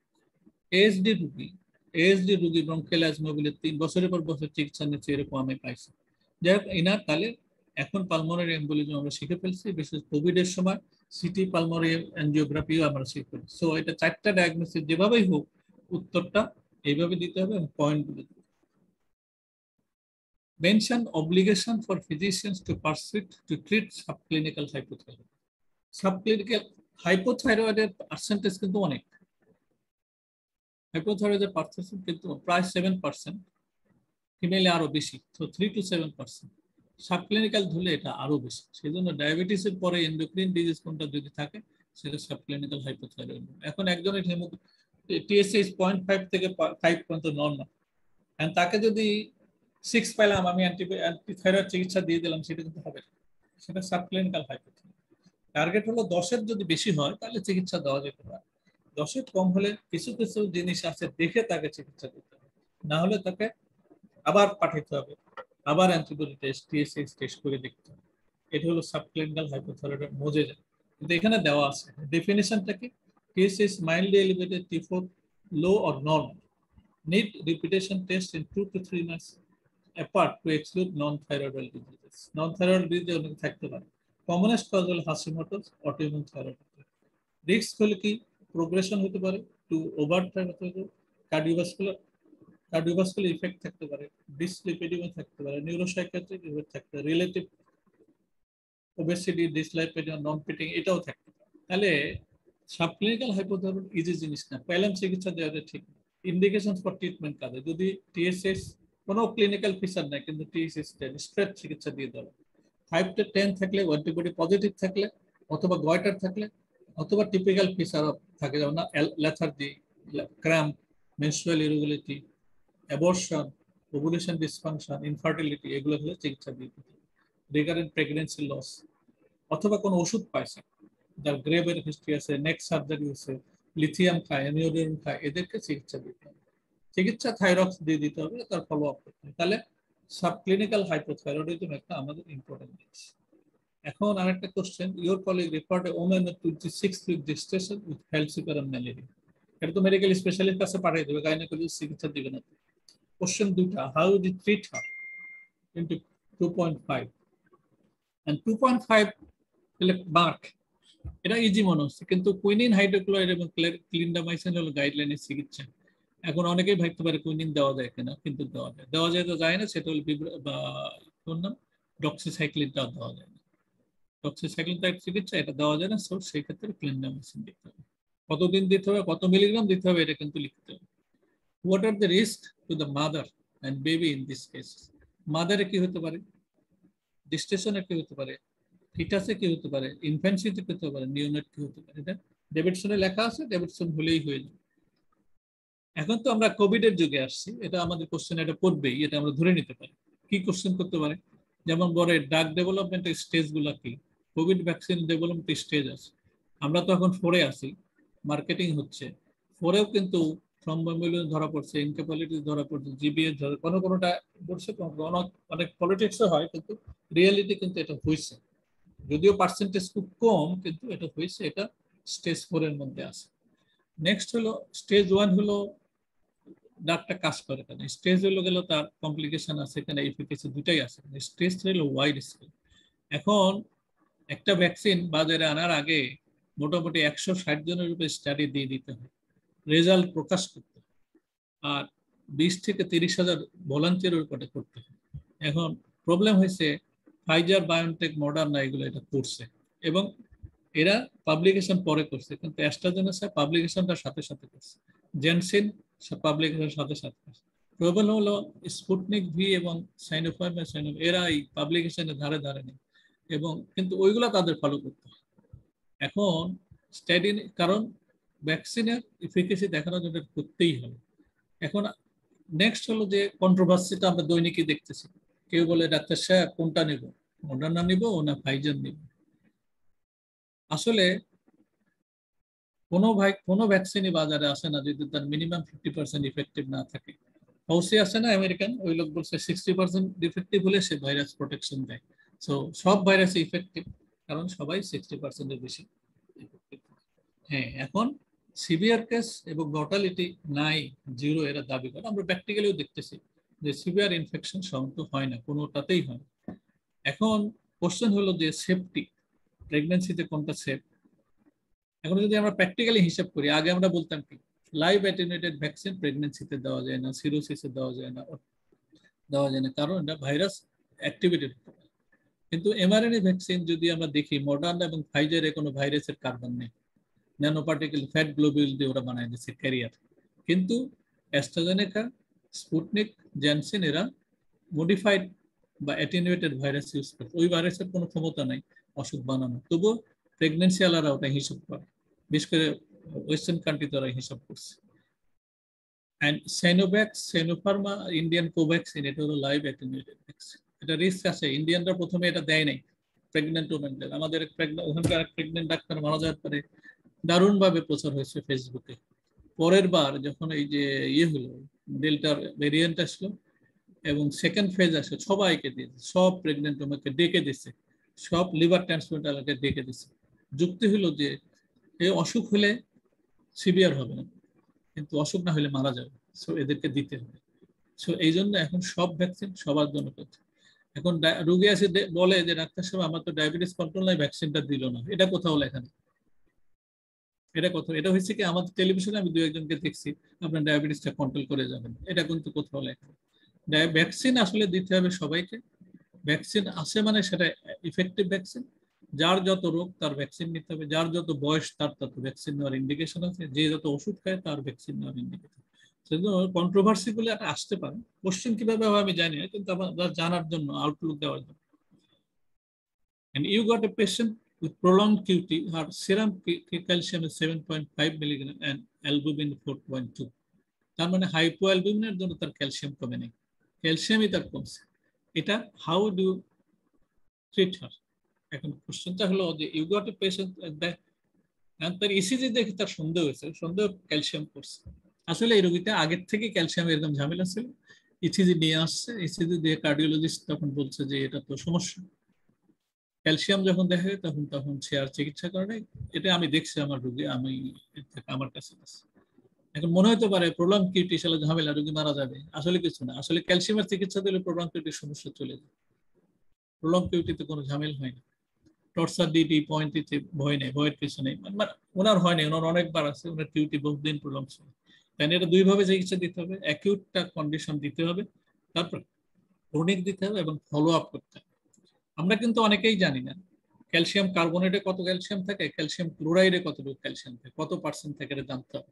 S2: এএসডি রুগী ব্রঙ্কিয়াল অ্যাজমা বলে 3 বছরের পর বছর চিকিৎসা নিচ্ছে, এরকম আমি পাইছি। যাই হোক, এনার তাহলে এখন পালমোনারি এম্বোলিজম আমরা শিখে ফেলছি, বিশেষ কোভিড এর সময় সিটি পালমোনারি অ্যাঞ্জিওগ্রাফিও আমরা শিখে ফেলছি। সো এটা 4টা ডায়াগনোসিস যেভাবেই হোক, উত্তরটা এইভাবে দিতে হবে এবং পয়েন্টগুলো দিতে হবে। Mention obligation for physicians to pursue to treat subclinical hypothyroid. Subclinical hypothyroidের পার্সেন্টেজ কিন্তু অনেক, হাইপোথাইরয়েডের পার্সেন্টেজ কিন্তু প্রায় 7%, ফিমেলে আরো বেশি, তো 3 to 7%। সাবক্লিনিক্যাল ধরলে এটা আরো বেশি, সেই জন্য ডায়াবেটিসের পরে এন্ডোক্রিন ডিজিজ কোনটা যদি থাকে সেটা সাবক্লিনিক্যাল হাইপোথাইরয়েড। এখন একজনের TSH 0.5 থেকে 5 পর্যন্ত নর্মাল, এন্ড তাকে যদি 6 পেলাম, আমি অ্যান্টিথাইরয়েড চিকিৎসা দিয়ে দিলাম, সেটা কিন্তু হবে না, সেটা সাবক্লিনিক্যাল হাইপোথাইরয়েড। টার্গেট হলো 10-এর যদি বেশি হয় তাহলে চিকিৎসা দেওয়া যেতে পারে, 10-এর কম হলে কিছু কিছু জিনিস আছে দেখে তাকে চিকিৎসা দিতে হবে, না হলে তাকে আবার পাঠাতে হবে, আবার অ্যান্টিবডি টেস্ট TSH টেস্ট করে দেখতে হবে। এটা হলো সাবক্লিনিক্যাল হাইপোথাইরয়েডের মজেজা, কিন্তু এখানে দেওয়া আছে ডেফিনিশনটা কি, TSH mildly elevated, T4 low or normal, need repetition test in 2 to 3 months apart to exclude non-thyroidal diseases. Non-thyroidal disease অনেক থাকতে পারে। Commonest cause হলো Hashimoto's autoimmune thyroiditis। রিস্ক হলো কি, প্রোগ্রেশন হতে পারে টু ওভারথাইরয়েড, কার্ডিওভাস্কুলার ইফেক্ট থাকতে পারে, ডিসলিপিডিমা থাকতে পারে, নিউরোসাইকিয়াট্রিক ইফেক্ট থাকতে পারে, রিলেটিভ ওবেসিটি, ডিসলাইপিডিমা, নন পিটিং এটাও থাকতে পারে। তাহলে সাবক্লিনিক্যাল হাইপোথাইরয়েড ইজি জিনিস না, প্যালাম চিকিৎসা দেওয়াটা ঠিক। ইন্ডিকেশন ফর ট্রিটমেন্ট কাজে যদি TSH কোনো ক্লিনিক্যাল ফিচার নাই, কিন্তু TSH স্ট্রেট চিকিৎসা দিয়ে দেওয়া, 5 to 10 থাকলে, অ্যান্টিবডি পজিটিভ থাকলে, অথবা গয়টার থাকলে, অথবা টিপিক্যাল ফিচার থাকে, যেমন lethargy, cramp, menstrual irregularity, abortion, ovulation dysfunction, infertility, এগুলো হলে চিকিৎসা দিয়ে দিতে হবে। রিকারেন্ট প্রেগনেন্সি লস, অথবা কোনো ওষুধ পাইছে, যার গ্রেভের হিস্ট্রি আছে, নেক্সট সার্জারি আছে, লিথিয়াম খায়, অ্যামিওডারিন খায়, এদেরকে চিকিৎসা দিতে হবে। চিকিৎসা থাইরক্স দিয়ে দিতে হবে, তার ফলো আপ করতে হবে। তাহলে সাবক্লিনিক্যাল হাইপোথাইরয়েডিজম একটা আমাদের ইম্পর্টেন্ট জিনিস। এখন আরেকটা question, your colleague report a women 26 with gestation with falciparum malaria. এটা তো মেডিকেল স্পেশালিস্ট কাছে পাঠিয়ে দেবে, গাইনোকোলজিস্ট চিকিৎসা দিবে না। কোশ্চেন দুটা, how D treat her into 2.5 and 2.5 mark, এটা ইজি মনে হচ্ছে, কিন্তু কুইনিন হাইড্রোক্লোরাইড এবং ক্লিন্ডামাইসিন হলো গাইডলাইনের চিকিৎসা। এখন অনেকেই ভাবতে পারে কুইনিন দেওয়া যায় কিনা, কিন্তু দেওয়া যায় তো যায় না, সেটা হলো ডক্সিসাইক্লিনটা দেওয়া যায় না। ডক্সিসাইক্লিন চিকিৎসা এটা দেওয়া যায় না, সো সেই ক্ষেত্রে ক্লিন্ডামাইসিন দিতে হবে। কতদিন দিতে হবে, কত মিলিগ্রাম দিতে হবে, এটা কিন্তু লিখতে হবে। What are the risk to the mother and baby in this case? মাদারে কি হতে পারে, ডিস্টেশনে কি হতে পারে, ফিটাসে কি হতে পারে, ইনফ্যান্সিতে কি হতে পারে, নিওনেট কি হতে পারে। এটা ডেভিডসনে লেখা আছে, ডেভিডসন হলেই হয়ে যাবে। এখন তো আমরা কোভিড এর যুগে আসছি, এটা আমাদের কোশ্চেন এটা পড়বেই, এটা আমরা ধরে নিতে পারি। কি কোশ্চেন করতে পারে, যেমন বড় ড্রাগ ডেভেলপমেন্টের স্টেজ গুলা কি, কোভিড ভ্যাকসিন ডেভেলপমেন্ট স্টেজ আছে, আমরা তো এখন 4-এ আছি, মার্কেটিং হচ্ছে। 4-এও কিন্তু থ্রম্বোএমবোলিজম ধরা পড়ছে, ইনক্যাপাবিলিটি ধরা পড়ছে, জিবিএস ধরা, কোনোটা পড়ছে, অনেক পলিটিক্সও হয়, কিন্তু রিয়েলিটি কিন্তু এটা হয়েছে, যদিও পার্সেন্টেজ খুব কম, কিন্তু এটা হয়েছে, এটা স্টেজ 4 এর মধ্যে আছে। নেক্সট হলো স্টেজ 1 হলো ডাক্তার কাজ করে কেন, স্টেজ হলো গেল তার কমপ্লিকেশন আছে, এখানে এফিকেসি দুটাই আছে। স্টেজ 3 হলো ওয়াইড স্কেল। এখন একটা ভ্যাকসিন বাজারে আনার আগে মোটামুটি 160 জনের উপরে স্টাডি দিয়ে দিতে হয়, রেজাল্ট প্রকাশ করতে হয়, আর 20 থেকে 30,000 ভলান্টিয়ারের উপরে করতে হয়। এখন প্রবলেম হয়েছে ফাইজার, বায়োনটেক, মডার্না এগুলো এটা করছে, এবং এরা পাবলিকেশন পরে করছে, কিন্তু অ্যাস্ট্রাজেনেকা পাবলিকেশনটার সাথে সাথে করছে, জেনসিন পাবলিকেশনের সাথে সাথে করছে। প্রবলেম হলো স্পুটনিক ভি এবং সাইনোফার্ম এরা এই পাবলিকেশনের ধারে ধারে নেই, এবং কিন্তু ওইগুলা তাদের ফলো করতে হয়। এখন স্টাডি, কারণ ভ্যাকসিনের এফিকেসি দেখানোর জন্য করতেই হবে। এখন নেক্সট হলো যে কন্ট্রোভার্সিটা আমরা দৈনিকই দেখতেছি, কেউ বলে ডাক্তার সাহেব কোনটা নিব, মডার্না নিব না ফাইজার নিব। আসলে কোনো ভ্যাকসিনই বাজারে আসে না যদি তার মিনিমাম 50% ইফেক্টিভ না থাকে। ফৌসি আসে না আমেরিকান, ওই লোক বলছে 60% ডিফেক্টিভ হলে সে ভাইরাস প্রোটেকশন দেয়। সো সব ভাইরাসই ইফেক্টিভ, কারণ সবাই 60% এর বেশি ইফেক্টিভ। হ্যাঁ, এখন সিভিয়ার কেস এবং মর্টালিটি নাই, 0 এরা দাবি করে। আমরা প্র্যাকটিক্যালিও দেখতেছি যে সিভিয়ার ইনফেকশন সাধারণত হয় না, কোনোটাতেই হয় না। এখন কোশ্চেন হলো যে সেফটি, প্রেগন্যান্সিতে কোনটা সেফ। এখন যদি আমরা প্র্যাকটিক্যালি হিসাব করি, আগে আমরা বলতাম কি লাইভ অ্যাটেনুয়েটেড ভ্যাকসিন প্রেগন্যান্সিতে দেওয়া যায় না, সিরোসিসে দেওয়া যায় না, কারণ এটা ভাইরাস অ্যাক্টিভেটেড। কিন্তু এমআরএনএ ভ্যাকসিন যদি আমরা দেখি, মডার্না এবং ফাইজারে কোনো ভাইরাসের কার্বন নেই, ন্যানো পার্টিকেল ফ্যাট গ্লোবিউল দিয়ে ওরা বানায় দিচ্ছে ক্যারিয়ার। কিন্তু অ্যাস্ট্রাজেনেকা, স্পুটনিক, জেনসেন এরা মডিফাইড বা অ্যাটেনুয়েটেড ভাইরাস ইউজ করে, ওই ভাইরাসের কোনো ক্ষমতা নাই ওষুধ বানানো, তবুও প্রেগনেন্সি আলারা ওটা হিসাব করে, বিশেষ করে ওয়েস্টার্ন কান্ট্রিতে ওরা হিসাব করছে। অ্যান্ড সাইনোভ্যাক্স, সাইনোফার্মা, ইন্ডিয়ান কোভ্যাক্সিন, এটা হলো লাইভ অ্যাটেনুয়েটেড ভ্যাকসিন। এটা রিস্ক আছে, ইন্ডিয়ানরা প্রথমে এটা দেয় নাই প্রেগনেন্ট ওমেনদের। আমাদের ওখানকার প্রেগনেন্ট ডাক্তার মারা যাওয়ার পরে দারুণভাবে প্রচার হয়েছে ফেসবুকে। পরের বার যখন এই যে হলো ডেল্টার ভেরিয়েন্ট আসলো এবং সেকেন্ড ফেজ আসে, সবাইকে দিয়েছে, সব প্রেগনেন্ট ওমেনকে ডেকে দিচ্ছে, সব লিভার ট্রান্সপ্লান্টারকে ডেকে দিচ্ছে। যুক্তি হলো যে এই অসুখ হলে সিভিয়ার হবে না, কিন্তু অসুখ না হলে মারা যাবে, সো এদেরকে দিতে হবে। সো এই জন্য এখন সব ভ্যাকসিন সবার জন্য করছে। এখন রোগী আসে বলে যে ডাক্তার সাহেব আমার তো ডায়াবেটিস কন্ট্রোল নাই, ভ্যাকসিনটা দিল না। এটা কোথাও লেখা নেই, এটা হয়েছে কি আমাদের টেলিভিশনে আমি 2-1জনকে দেখছি আপনার ডায়াবেটিসটা কন্ট্রোল করে যাবেন, এটা কিন্তু কোথাও লেখা নেই। ভ্যাকসিন আসলে দিতে হবে সবাইকে, ভ্যাকসিন আছে মানে সেটা ইফেক্টিভ ভ্যাকসিন। যার যত রোগ তার ভ্যাকসিন নিতে হবে, যার যত বয়স তার তত ভ্যাকসিন নেওয়ার ইন্ডিকেশন আছে, যে যত ওষুধ খায় তার ভ্যাকসিন নেওয়ার ইন্ডিকেশন। সেজন্য কন্ট্রোভার্সি গুলো আসতে পারে, কোশ্চেন কিভাবে হবে আমি জানি না, কিন্তু আমার জানার জন্য, আউটলুক দেওয়ার জন্য। And you got a patient with prolonged QT, her serum calcium is 7.5 milligram and albumin 4.2. তার মানে হাইপোঅ্যালবুমিনের জন্য তার ক্যালসিয়াম কমে নেই, ক্যালসিয়ামই তার কমছে। এটা হাউ ডু ট্রিট হার? এখন কোশ্চেনটা হলো যে ইউ গট এ পেশেন্ট তার ইসিজি দেখে তার সন্দেহ হয়েছে, সন্দেহ ক্যালসিয়াম করছে। আসলে এই রোগীটা আগের থেকে ক্যালসিয়াম এরকম ঝামেলা ছিল, ইসিজি নিয়ে আসছে, ইসিজি দিয়ে কার্ডিওলজিস্ট তখন বলছে যে এটা তো সমস্যা, ক্যালসিয়াম যখন দেখা যায় তখন সে আর চিকিৎসা করে নাই। এটা আমি দেখছি আমার রোগী, আমি আমার কাছে আছে। এখন মনে হতে পারে প্রলং কিউটি সালে ঝামেলা, রোগী মারা যাবে, আসলে কিছু না। আসলে ক্যালসিয়ামের চিকিৎসা দিলে প্রলং কিউটির সমস্যা চলে যায়, প্রলং কিউটিতে কোনো ঝামেলা হয় না। টর্সার ডিটি পয়েন্টিতে ভয় নেই, ভয়ের কিছু নেই, মানে ওনার হয় নাই, ওনার অনেকবার আছে, ওনার কিউটি বহুদিন প্রলং ছিল। তাই এটা দুইভাবে চিকিৎসা দিতে হবে, অ্যাকিউটটা কন্ডিশন দিতে হবে, তারপর ক্রনিক দিতে হবে এবং ফলো আপ করতে হবে। আমরা কিন্তু অনেকেই জানি না ক্যালসিয়াম কার্বনেটে কত ক্যালসিয়াম থাকে, ক্যালসিয়াম ক্লোরাইডে কতটুকু ক্যালসিয়াম থাকে, কত পার্সেন্ট থাকে এটা জানতে হবে।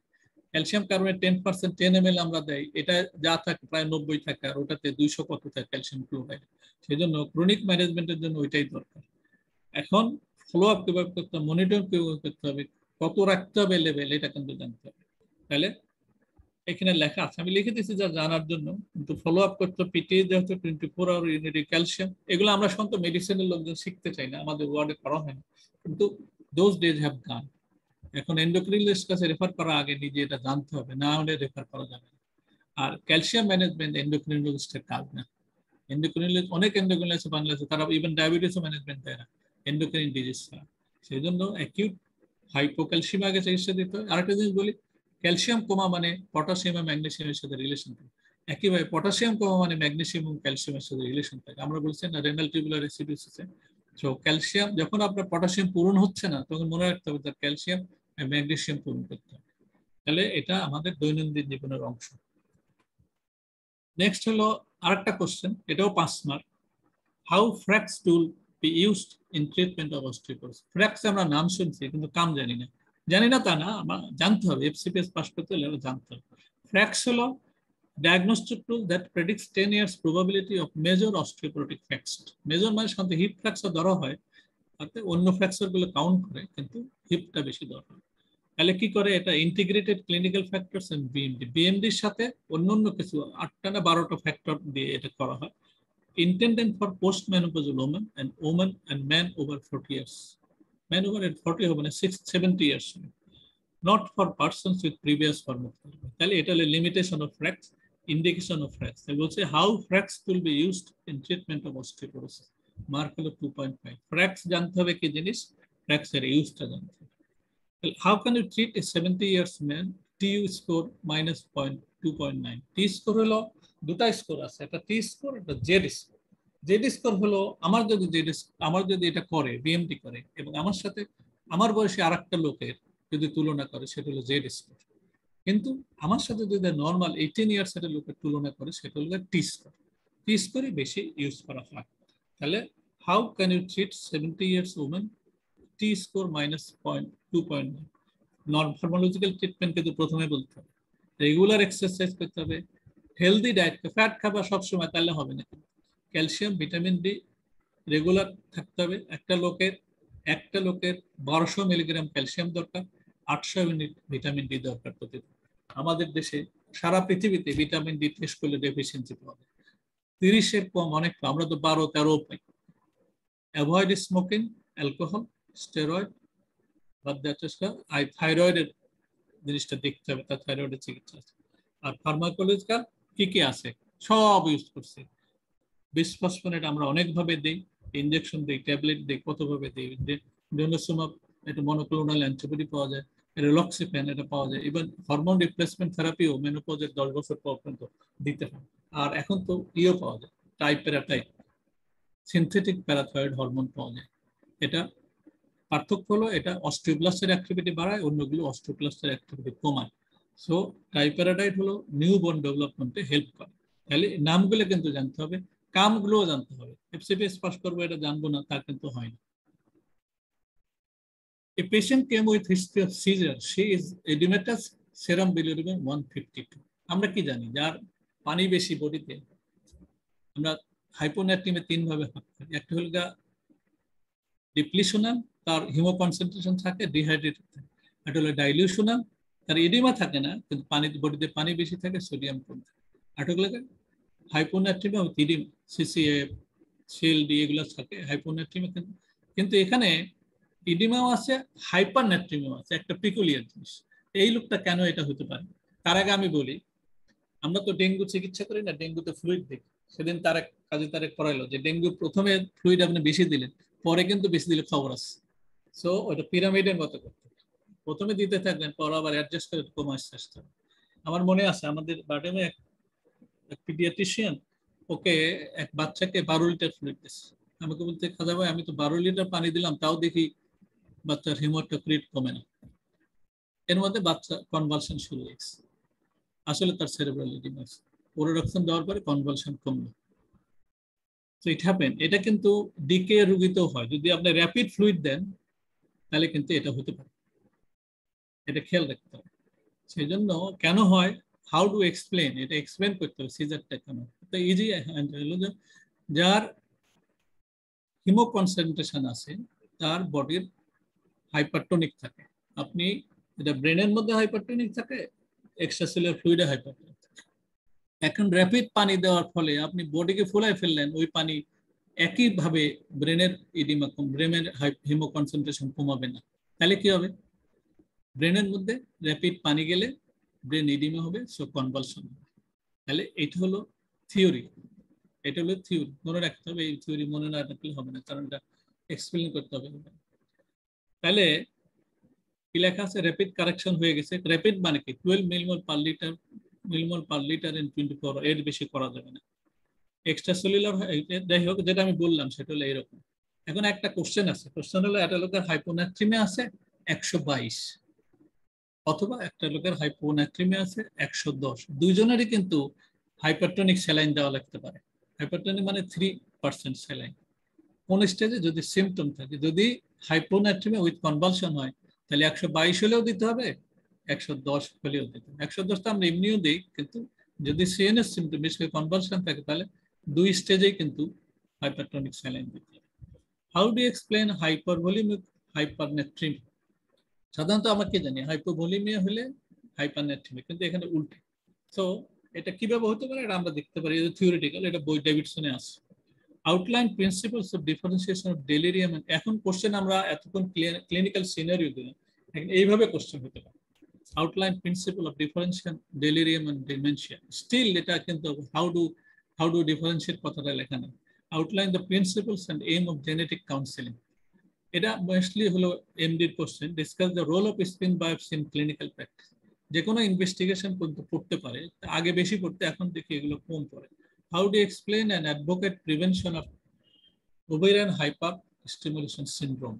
S2: ক্যালসিয়াম কার্বনেট 10% 10 ml আমরা দেয়, এটা যা থাকে প্রায় 90 থাকে, আর ওটাতে 200 কত থাকে ক্যালসিয়াম ক্লোরাইড। সেই জন্য ক্রনিক ম্যানেজমেন্টের জন্য ওইটাই দরকার। এখন ফলো আপ কিভাবে করতে হবে, মনিটর কিভাবে করতে হবে, কত রাখতে হবে লেভেল, এটা কিন্তু জানতে হবে। তাহলে এখানে লেখা আছে, আমি লিখে দিচ্ছি যা জানার জন্য, কিন্তু ফলো আপ করতে পিটিএ যেহেতু 24 আওয়ার ইউনিটি ক্যালসিয়াম, এগুলো আমরা সাধারণত মেডিসিনের লোকজন শিখতে চাই না, আমাদের ওয়ার্ডে করা হয় না, কিন্তু দোজ ডেজ হ্যাভ গান। এখন এন্ডোক্রিনোলজিস্ট কাছে রেফার করার আগে নিজে এটা জানতে হবে, না হলে রেফার করা যাবে না। আর ক্যালসিয়াম ম্যানেজমেন্ট এন্ডোক্রিনোলজিস্টের কাজ না। এন্ডোক্রিনোলজি অনেক এন্ডোক্রিনোলজি বাংলাদেশে, তারা ইভেন ডায়াবেটিসও ম্যানেজমেন্ট দেয় না, এন্ডোক্রিন ডিজিজ ছাড়া। সেই জন্য অ্যাকিউট হাইপোক্যালসিয়াম আগে চিকিৎসা দিতে হয়। আরেকটা জিনিস বলি, ক্যালসিয়াম কমা মানে পটাশিয়াম এবং ম্যাগনেসিয়ামের সাথে রিলেশন থাকে, একইভাবে পটাশিয়াম কমা মানে ম্যাগনেসিয়াম এবং ক্যালসিয়ামের সাথে রিলেশন থাকে। আমরা বলছি না রেনাল টিউবুলার অ্যাসিডোসিসে, তো ক্যালসিয়াম যখন আপনার পটাশিয়াম পূরণ হচ্ছে না, তখন মনে রাখতে হবে তার ক্যালসিয়াম ম্যাগনেসিয়াম পূরণ করতে হবে। তাহলে এটা আমাদের দৈনন্দিন জীবনের অংশ। নেক্সট হলো আরেকটা কোশ্চেন, এটাও 5 mark. How FRAX tool be used in treatment of osteoporosis. FRAX আমরা নাম শুনছি কিন্তু কাম জানি না, জানি না তা না, আমার জানতে হবে, এফসিপিএস পাস করতে হলে জানতে হবে। ফ্র্যাক্স হলো diagnostic tool that predicts 10 years probability of major osteoporotic fracture. Major মানে সাধারণত হিপ ফ্র্যাকচার ধরা হয়, তাতে অন্য ফ্র্যাকচার গুলো কাউন্ট করে, কিন্তু হিপটা বেশি ধরা হয়। তাহলে কি করে এটা, integrated clinical factors and BMD, বিএমডির সাথে অন্যান্য কিছু 8টা না 12টা ফ্যাক্টর দিয়ে এটা করা হয়। Intended for post-menopausal women and men over 40 years. Men over 40 হবে না, 70 years. Not for persons with previous form of therapy. তাহলে এটা হলো limitation of FRAX, indication of FRAX। তাহলে বলছে how FRAX will be used in treatment of osteoporosis. Mark হলো 2.5। FRAX জানতে হবে কি জিনিস, FRAX এর ইউজটা জানতে হবে। How can you treat a 70 years man? TU score minus 2.9। T score হলো দুটা স্কোর আছে, একটা টি স্কোর, একটা জেড স্কোর। জেড স্কোর হলো আমার যদি এটা করে বিএমটি করে এবং আমার সাথে আমার বয়সী আরেকটা লোকের যদি তুলনা করে, সেটা হলো জেড স্কোর। কিন্তু আমার সাথে যদি নর্মাল 18 ইয়ার্স এর লোকের তুলনা করে, সেটা হলো টি স্কোর। টি স্কোরই বেশি ইউজ করা হয়। তাহলে how can you treat 70 years women, T score minus 2.9। নরমালজিক্যাল ট্রিটমেন্ট কিন্তু প্রথমে বলতে হবে, রেগুলার এক্সারসাইজ করতে হবে, হেলদি ডায়েট, ফ্যাট খাবার সবসময়, তাহলে হবে না। ক্যালসিয়াম ভিটামিন ডি রেগুলার থাকতে হবে। একটা লোকের 1200 মিলিগ্রাম ক্যালসিয়াম দরকার, 800 ইউনিট ভিটামিন ডি দরকার প্রতিদিন। আমাদের দেশে সারা পৃথিবীতে ভিটামিন ডি টেস্ট করলে ডেফিসিয়েন্সি পাওয়া যায় 30-এর কম, অনেক কম, আমরা তো 12-13 পাই। অ্যাভয়েড স্মোকিং, অ্যালকোহল, স্টেরয়েড, বাদ দেওয়ার থাইরয়েডের জিনিসটা দেখতে হবে, তার থাইরয়েডের চিকিৎসা আছে। আর ফার্মাকোলজিক্যাল কি কি আছে সব ইউজ করছে। বিসফসফোনেট আমরা অনেকভাবে দিই, ইনজেকশন দিই, ট্যাবলেট দিই, কতভাবে দিই। ডেনোসোমাব, এটা মনোক্লোনাল অ্যান্টিবডি পাওয়া যায়, রিলক্সিফেন এটা পাওয়া যায়। ইভেন হরমোন রিপ্লেসমেন্ট থেরাপিও মেনোপজের 10 বছর পর পর্যন্ত দিতে হয়। আর এখন তো পাওয়া যায়, টাইপ সিনথেটিক প্যারাথয়েড হরমোন পাওয়া যায়। এটা পার্থক্য হলো, এটা অস্টিওব্লাস্টের অ্যাক্টিভিটি বাড়ায়, অন্যগুলো অস্টিওক্লাস্টের অ্যাক্টিভিটি কমায়। সো ট্রাইপ্যারাডাইট হলো নিউ বোন ডেভেলপমেন্টে হেল্প করে। তাহলে নামগুলো কিন্তু জানতে হবে, কামগুলোও জানতে হবে। এফসিপিএস পাস করবো এটা জানবো না, তা কিন্তু হয় না। A patient came with history of seizure. She is edematous, serum bilirubin 152. আমরা কি জানি, যার পানি বেশি বডিতে, আমরা হাইপোনাট্রিমে 3 ভাবে ভাগ করি। একটা হলো ডিপ্লিশনাল, তার হিমো কনসেন্ট্রেশন থাকে, ডিহাইড্রেটেড থাকে। এটা হলো ডাইলিউশনাল, তার এডিমা থাকে না কিন্তু বডিতে পানি বেশি থাকে, সোডিয়াম কম থাকে। এটা হলো হাইপোনাট্রিমিয়া ও ইডিমা, সিসিএফ, সিএলডি এগুলো থাকে হাইপোনাট্রিমিয়া। কিন্তু এখানে ইডিমাও আছে, হাইপারনাট্রিমিয়াও আছে, একটা পিকুলিয়ার জিনিস। এই লোকটা কেন এটা হতে পারে, তার আগে আমি বলি, আমরা তো ডেঙ্গু চিকিৎসা করি না, ডেঙ্গুতে ফ্লুইড দিই। সেদিন তারেক করাইলো যে ডেঙ্গু প্রথমে ফ্লুইড আপনি বেশি দিলেন, পরে কিন্তু বেশি দিলে খবর আছে। সো ওটা পিরামিডের মতো করতে, প্রথমে দিতে থাকবেন, পর আবার অ্যাডজাস্ট করে কমে আসতে হবে। আমার মনে আছে আমাদের বাডেমে এক পিডিয়াট্রিশিয়ান, ওকে এক বাচ্চাকে 12 লিটার ফ্লুইড দিচ্ছে। আমাকে বলতে, খাজা ভাই আমি তো 12 লিটার পানি দিলাম, তাও দেখি বাচ্চার হিমোটোক্রিট কমে না। এর মধ্যে বাচ্চা কনভালশন শুরু হয়েছে, আসলে তার সেরেব্রাল এডিমা আছে। ওরোডক্সিন দেওয়ার পরে কনভালশন কমলো। So it happen. এটা কিন্তু ডিকে রোগীতেও হয়। যদি আপনি র্যাপিড ফ্লুইড দেন তাহলে কিন্তু এটা হতে পারে, এটা খেয়াল রাখতে হবে। সেই জন্য কেন হয়, হাউ টু এক্সপ্লেন, এটা এক্সপ্লেন করতে হবে সিজারটা কেন। তো ইজি হলো যে যার হিমো কনসেন্ট্রেশন আছে তার বডির হাইপারটোনিক থাকে। আপনি এটা ব্রেনের মধ্যে হাইপারটোনিক থাকে, এক্সট্রাসেলুলার ফ্লুইডে হাইপারটোনিক থাকে। এখন র্যাপিড পানি দেওয়ার ফলে আপনি বডিকে ফুলাই ফেললেন, ওই পানি একইভাবে ব্রেনের ইডিমা ব্রেনের হিমো কনসেন্ট্রেশন কমাবে না। তাহলে কি হবে, ব্রেনের মধ্যে র্যাপিড পানি গেলে ব্রেন ইডিমা হবে, সো কনভালশন হবে। তাহলে এটা হলো থিওরি, এটা হলো থিওরি, মনে রাখতে হবে। এই থিওরি মনে না রাখলে হবে না, কারণ এটা এক্সপ্লেন করতে হবে। তাহলে কি লেখা আছে, র্যাপিড কারেকশন হয়ে গেছে। র্যাপিড মানে কি, 12 millimole per litre in 24 hour, এর বেশি করা যাবে না। এক্সট্রা সেলুলার, যাই হোক, যেটা আমি বললাম সেটা হলো এরকম। এখন একটা কোশ্চেন আছে, কোশ্চেন হলো একটা লোকের হাইপোনাট্রিমিয়া আছে 122, অথবা একটা লোকের হাইপোনাট্রিমিয়া আছে 110, দুইজনেরই কিন্তু হাইপারটনিক স্যালাইন দেওয়া লাগতে পারে। হাইপারটনিক মানে 3% স্যালাইন। কোন স্টেজে, যদি সিমটম থাকে, যদি হাইপোনাট্রিমিয়া উইথ কনভালশন হয় তাহলে 122 হলেও দিতে হবে, 110 হলেও দিতে হবে। 110 তো আমরা এমনিও দিই, কিন্তু যদি সিএনএস সিমটম বিশেষ করে কনভালশন থাকে তাহলে দুই স্টেজেই কিন্তু হাইপারটনিক স্যালাইন দিতে হবে। How do explain hypervolemic hypernatremia? সাধারণত আমরা কি জানি, হাইপোভলিমিয়া হলে হাইপারনেট্রিমিয়া, কিন্তু এখানে উল্টে। সো এটা কিভাবে হতে পারে এটা আমরা দেখতে পারি, এটা থিওরিটিক্যাল, এটা বই ডেভিডসনে আছে। Outline principles of differentiation of delirium. এখন কোশ্চেন আমরা এতক্ষণ ক্লিনিক্যাল সিনারিও দিলাম, এইভাবে কোশ্চেন হতে পারে। Outline principle of differentiation delirium and dementia. Still এটা কিন্তু হাউ ডু ডিফারেন্সিয়েট কথাটা লেখা নেই। Outline the principles and aim of genetic counselling. এটা মোস্টলি হলো এমডির question. Discuss the role of spin biopsy in clinical practice. যে কোনো ইনভেস্টিগেশন কিন্তু পড়তে পারে, আগে বেশি পড়তে, এখন দেখি এগুলো কম পড়ে। How do explain and advocate prevention of ovarian hyper stimulation syndrome.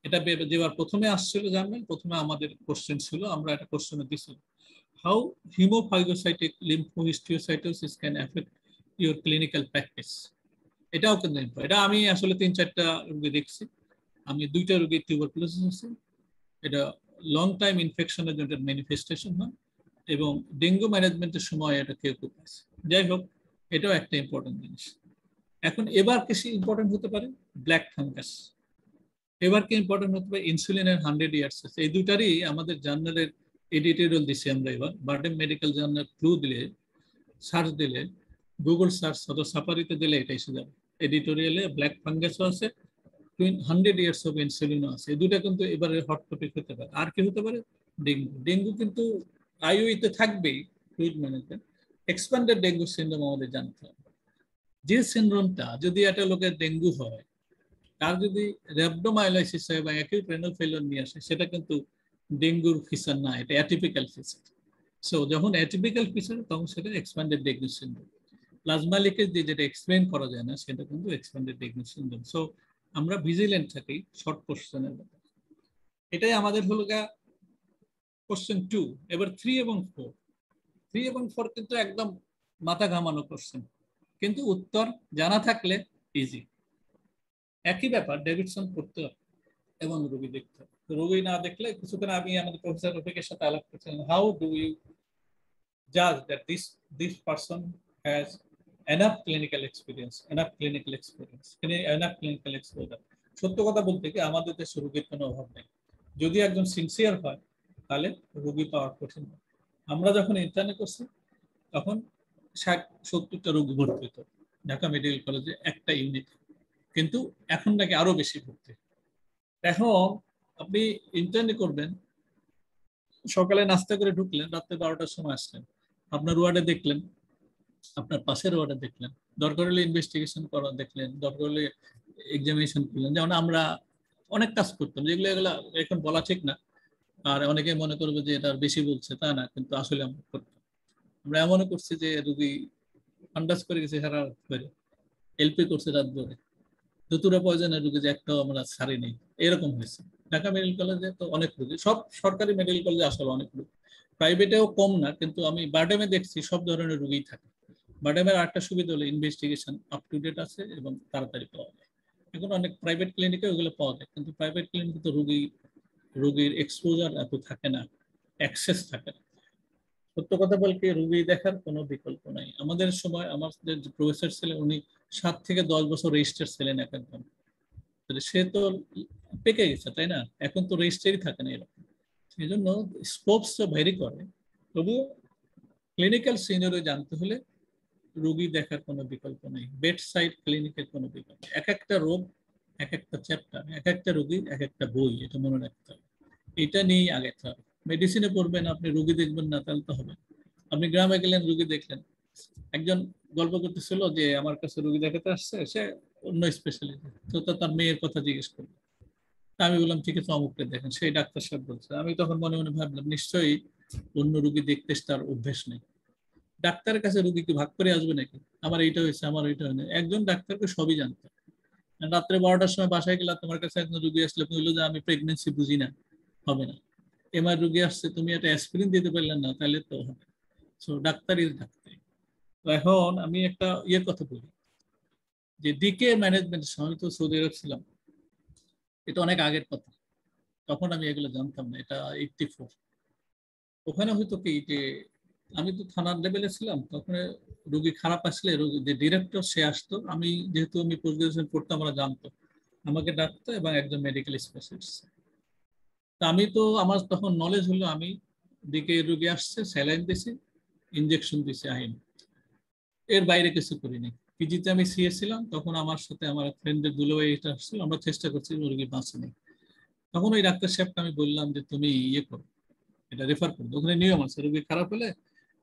S2: এটা যেবার প্রথমে আসছিল জানবেন, প্রথমে আমাদের কোশ্চেন ছিল, আমরা একটা কোশ্চেনে দিছিলাম, how hemophagocytic lymphohistiocytosis can affect your clinical practice. এটাও কিন্তু এটা আমি আসলে 3-4টা রোগী দেখছি। আমি 2টা রোগীর টিউবারকুলোসিস আছে, এটা লং টাইম ইনফেকশনের জন্য ম্যানিফেস্টেশন হয়, এবং ডেঙ্গু ম্যানেজমেন্টের সময় এটা কেউ কেউ পাচ্ছে। যাই হোক, এটাও একটা ইম্পর্টেন্ট জিনিস। এখন এবার কিছু ইম্পর্টেন্ট হতে পারে ব্ল্যাক ফাঙ্গাস, এবার কি ইম্পর্টেন্ট হতে পারে ইনসুলিনের 100 ইয়ার্স। এই দুটারই আমাদের জার্নালের এডিটোরিয়াল দিচ্ছি আমরা। এবার বার্ডেন মেডিকেল জার্নাল ক্লু দিলে, সার্চ দিলে, গুগল সার্চ অথবা সাফারিতে দিলে এটা এসে যাবে। এডিটোরিয়ালে ব্ল্যাক ফাঙ্গাসও আছে, 100 ইয়ার্স অফ ইনসুলিনও আছে। এই দুটা কিন্তু এবারে হট টপিক হতে পারে। আর কি হতে পারে, ডেঙ্গু। ডেঙ্গু কিন্তু আইওইতে থাকবেই, fluid management. Expanded dengue syndrome আমাদের জানতে হবে। যে সিনড্রোমটা, যদি একটা লোকের ডেঙ্গু হয়, তার যদি র্যাবডোমাইলাইসিস হয় বা অ্যাকিউট রেনাল ফেলিওর নিয়ে আসে, সেটা কিন্তু ডেঙ্গুর ফিচার না, এটা অ্যাটিপিক্যাল ফিচার। সো যখন অ্যাটিপিক্যাল ফিচার, তখন সেটা expanded dengue syndrome. Plasma leakage দিয়ে যেটা এক্সপ্লেন করা যায় না, সেটা কিন্তু এক্সপ্যান্ডেড ডেঙ্গু সিনড্রোম। সো আমরা ভিজিলেন্ট থাকি শর্ট কোশ্চেনের ব্যাপারে। এটাই আমাদের হলো কোশ্চেন 2। এবার 3 এবং 4, 3 এবং 4 কিন্তু একদম মাথা ঘামানো কোশ্চেন, কিন্তু উত্তর জানা থাকলে ইজি। একই ব্যাপার, ডেভিডসন পড়তে হবে এবং রোগী দেখতে হবে। রোগী না দেখলে, কিছুক্ষণ আমি আমাদের প্রফেসর রফিকের সাথে আলাপ করছিলাম, how do you judge that this person has enough clinical experience, enough clinical exposure. সত্য কথা বলতে কি, আমাদের দেশে রোগীর কোনো অভাব নেই। যদি একজন সিনসিয়ার হয় তাহলে রোগী পাওয়া কঠিন। আমরা যখন ইন্টার্নে করছি তখন 60-70টা রোগী ভর্তি হতো ঢাকা মেডিকেল কলেজে একটা ইউনিট, কিন্তু এখন নাকি আরো বেশি ভর্তি। এখন আপনি ইন্টার্নে করবেন, সকালে নাস্তা করে ঢুকলেন, রাত্রে 12টার সময় আসলেন, আপনার ওয়ার্ডে দেখলেন, আপনার পাশের ওয়ার্ডে দেখলেন, দরকার হলে ইনভেস্টিগেশন করা দেখলেন, দরকার হলে এক্সামিনেশন করলেন। যেমন আমরা অনেক কাজ করতাম, যেগুলো এগুলো এখন বলা ঠিক না, আর অনেকে মনে করবে যে এটা বেশি বলছে, তা না, কিন্তু আসলে আমরা করতাম। আমরা এমনও করছি যে রুগী আন্দাজ করে গেছে সারা রাত করে, এলপি করছে রাত ধরে, দুতুরা পয়জনের রুগী যে একটাও আমরা ছাড়ি নেই, এরকম হয়েছে। ঢাকা মেডিকেল কলেজে তো অনেক রুগী, সব সরকারি মেডিকেল কলেজে আসলে অনেক রুগী, প্রাইভেটেও কম না, কিন্তু আমি বারডেমে দেখছি সব ধরনের রুগী থাকে। বারডেমের আরেকটা সুবিধা হলো ইনভেস্টিগেশন আপ টু ডেট আছে এবং তাড়াতাড়ি পাওয়া যায়। এখন অনেক প্রাইভেট ক্লিনিকে ওগুলো পাওয়া যায়, কিন্তু প্রাইভেট ক্লিনিকে তো রোগীর এক্সপোজার এত থাকে না, অ্যাক্সেস থাকে না। সত্য কথা বলতে রোগী দেখার কোনো বিকল্প নাই। আমাদের সময় আমাদের যে প্রফেসর ছিলেন উনি 7 থেকে 10 বছর রেজিস্টার ছিলেন এক একজন, সে তো পেকে গেছে তাই না, এখন তো রেজিস্টারই থাকে না এরকম। সেই জন্য স্কোপস ভ্যারি করে, তবুও ক্লিনিক্যাল সিনারিও জানতে হলে রোগী দেখার কোনো বিকল্প নেই, বেড সাইড ক্লিনিকের কোনো বিকল্প। এক একটা রোগ এক একটা চ্যাপ্টার, এক একটা রোগীর এক একটা বই, এটা মনে রাখতে হবে। এটা নিয়েই আগে হবে। মেডিসিনে পড়বেন আপনি রোগী দেখবেন না, তাহলে তো হবে। আপনি গ্রামে গেলেন রোগী দেখলেন, একজন গল্প করতেছিল যে আমার কাছে রোগী দেখাতে আসছে, সে অন্য স্পেশালিস্ট, তো তার মেয়ের কথা জিজ্ঞেস করলো। আমি বললাম ঠিক আছে অমুককে দেখেন, সেই ডাক্তার সাহেব বলছে। আমি তখন মনে মনে ভাবলাম নিশ্চয়ই অন্য রোগী দেখতে তার অভ্যেস নেই। ডাক্তারের কাছে রোগী কি ভাগ করে আসবে নাকি, আমার এইটা হয়েছে আমার ওইটা হয় না, একজন ডাক্তারকে সবই জানতে। রাত্রে 12টার সময় বাসায় গেলাম, তোমার কাছে একজন রোগী আসলে বললো যে আমি প্রেগনেন্সি বুঝি না, হবে না। এমআর রোগী আসছে, তুমি একটা অ্যাসপিরিন দিতে পারলেন না, তাহলে তো হবে। So doctor is doctor. তো এখন আমি একটা ইয়ের কথা বলি, যে ডিকে ম্যানেজমেন্টের সময় তো সৌদি আরব ছিলাম, এটা অনেক আগের কথা, তখন আমি এগুলো জানতাম না, এটা 84। ওখানে হয়তো কি যে আমি তো থানার লেভেলে ছিলাম, তখন রোগী খারাপ আসলে রোগী যে ডিরেক্টর সে আসতো, আমি যেহেতু আমি পোস্ট গ্রাজুয়েশন পড়তাম আমরা জানতো, আমাকে ডাকতো এবং একজন মেডিকেল স্পেশালিস্ট। তা আমি তো আমার তখন নলেজ হলো, আমি দিকে রোগী আসছে স্যালাইন দিছি, ইনজেকশন দিছি আইন, এর বাইরে কিছু করিনি। পিজিতে আমি সিএ ছিলাম, তখন আমার সাথে আমার ফ্রেন্ডের দুলোভাই এটা আসছিল, আমরা চেষ্টা করছি রোগী বাঁচানো। তখন ওই ডাক্তার সাহেবকে আমি বললাম যে তুমি ইয়ে করো, এটা রেফার করো, ওখানে নিয়ম আছে রোগী খারাপ হলে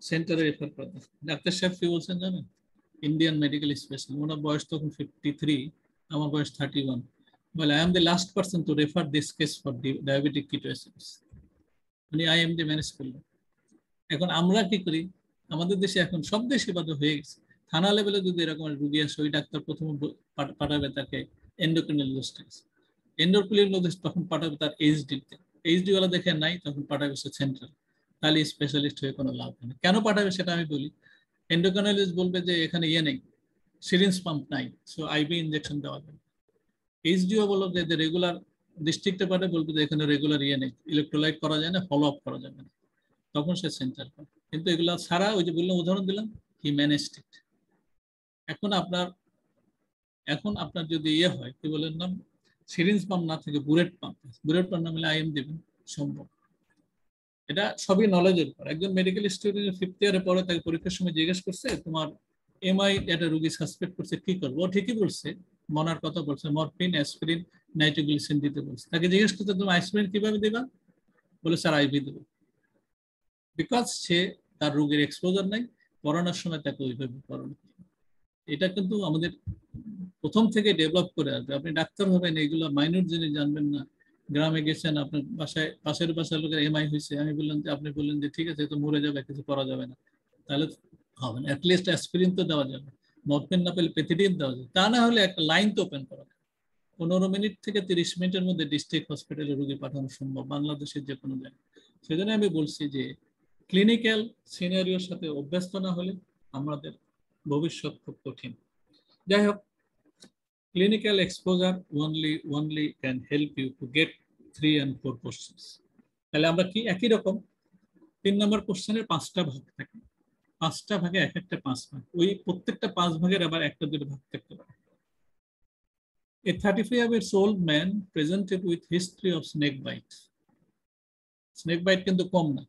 S2: সেন্টারে রেফার করে। ডাক্তার সাহেব কি বলছেন জানেন? ইন্ডিয়ান মেডিকেল স্পেশালিস্ট, ওনার বয়স তখন 53, আমার বয়স 31। বলে I am the last person to refer this case for diabetic ketoacidosis. উনি আইএমডি ম্যানেজ করলেন। এখন আমরা কি করি, আমাদের দেশে এখন সব দেশে বাদে হয়ে গেছে, থানা লেভেলে যদি এরকম রুগী আসে, ওই ডাক্তার প্রথমে পাঠাবে তাকে এন্ডোক্রিনোলজিস্ট। এন্ডোক্রিনোলজিস্ট তখন পাঠাবে তার এইচডি, এইচডি ওয়ালা দেখে নাই, তখন পাঠাবে সে সেন্ট্রাল। তাহলে স্পেশালিস্ট হয়ে কোনো লাভ নেই। কেন পাঠাবে সেটা আমি বলি। এন্ডোক্রিনোলজিস্ট বলবে যে এখানে ইয়ে নেই, সিরিঞ্জ পাম্প নাই, সো আইভি ইনজেকশন দেওয়া যাবে। এইচডিও বলবো যে রেগুলার ডিস্ট্রিক্টে পাঠাবে, বলবে যে এখানে রেগুলার ইয়ে নেই, ইলেকট্রোলাইট করা যায় না, ফলো আপ করা যাবে না, তখন সে সেন্টার পাবে। কিন্তু এগুলা ছাড়া ওই যে বললাম, উদাহরণ দিলাম, হি ম্যানেজড ইট। এখন আপনার যদি ইয়ে হয়, কি বলেন নাম, সিরিঞ্জ পাম্প না থেকে বুলেট পাম্প না মিলে আইএম দেবেন, সম্ভব। এটা সবই নলেজের উপর। একজন মেডিকেল স্টুডেন্ট 5th ইয়ারে পরে তাকে পরীক্ষার সময় জিজ্ঞেস করছে তোমার এমআই একটা রোগী সাসপেক্ট করছে, কি করবো? ও ঠিকই বলছে, মনার কথা বলছে, মরফিন অ্যাসপিরিন নাইট্রোগ্লিসিন দিতে বলছে। তাকে জিজ্ঞেস করতে তুমি অ্যাসপিরিন কিভাবে দেবা? বলে স্যার আইভি দেবো। বিকজ সে তার রোগের এক্সপোজার নাই, করোনার সময় তাকে ওইভাবে করানো। এটা কিন্তু আমাদের প্রথম থেকে ডেভেলপ করে আসবে। আপনি ডাক্তার হবেন, এগুলো মাইনর জিনিস জানবেন না। গ্রামে গেছেন, আপনার বাসায় পাশের বাসার লোকের এমআই হয়েছে, আমি বললাম যে আপনি বললেন যে ঠিক আছে তো মরে যাবে, কিছু করা যাবে না, তাহলে হবে না। অ্যাটলিস্ট অ্যাসপিরিন তো দেওয়া যাবে, মরফিন না পেলে পেথিডিন দেওয়া যাবে। তা না হলে একটা লাইন তো ওপেন করা, 15 মিনিট থেকে 30 মিনিটের মধ্যে ডিস্ট্রিক্ট হসপিটালে রোগী পাঠানো সম্ভব বাংলাদেশের যে কোনো জায়গায়। সেজন্য আমি বলছি যে ক্লিনিক্যাল সিনারিওর সাথে অভ্যস্ত না হলে আমাদের ভবিষ্যৎ খুব কঠিন। যাই হোক, clinical exposure only can help you to get 3 and 4 questions. তাহলে আমরা কি একই রকম 3 নম্বর কোশ্চেনের 5টা ভাগ থাকে, 5টা ভাগে এক একটা 5 ভাগ, ওই প্রত্যেকটা 5 ভাগের আবার একটা দুটো ভাগ থাকতে পারে। A 35-year-old man presented with history of snake bite. snake bite কিন্তু কম না,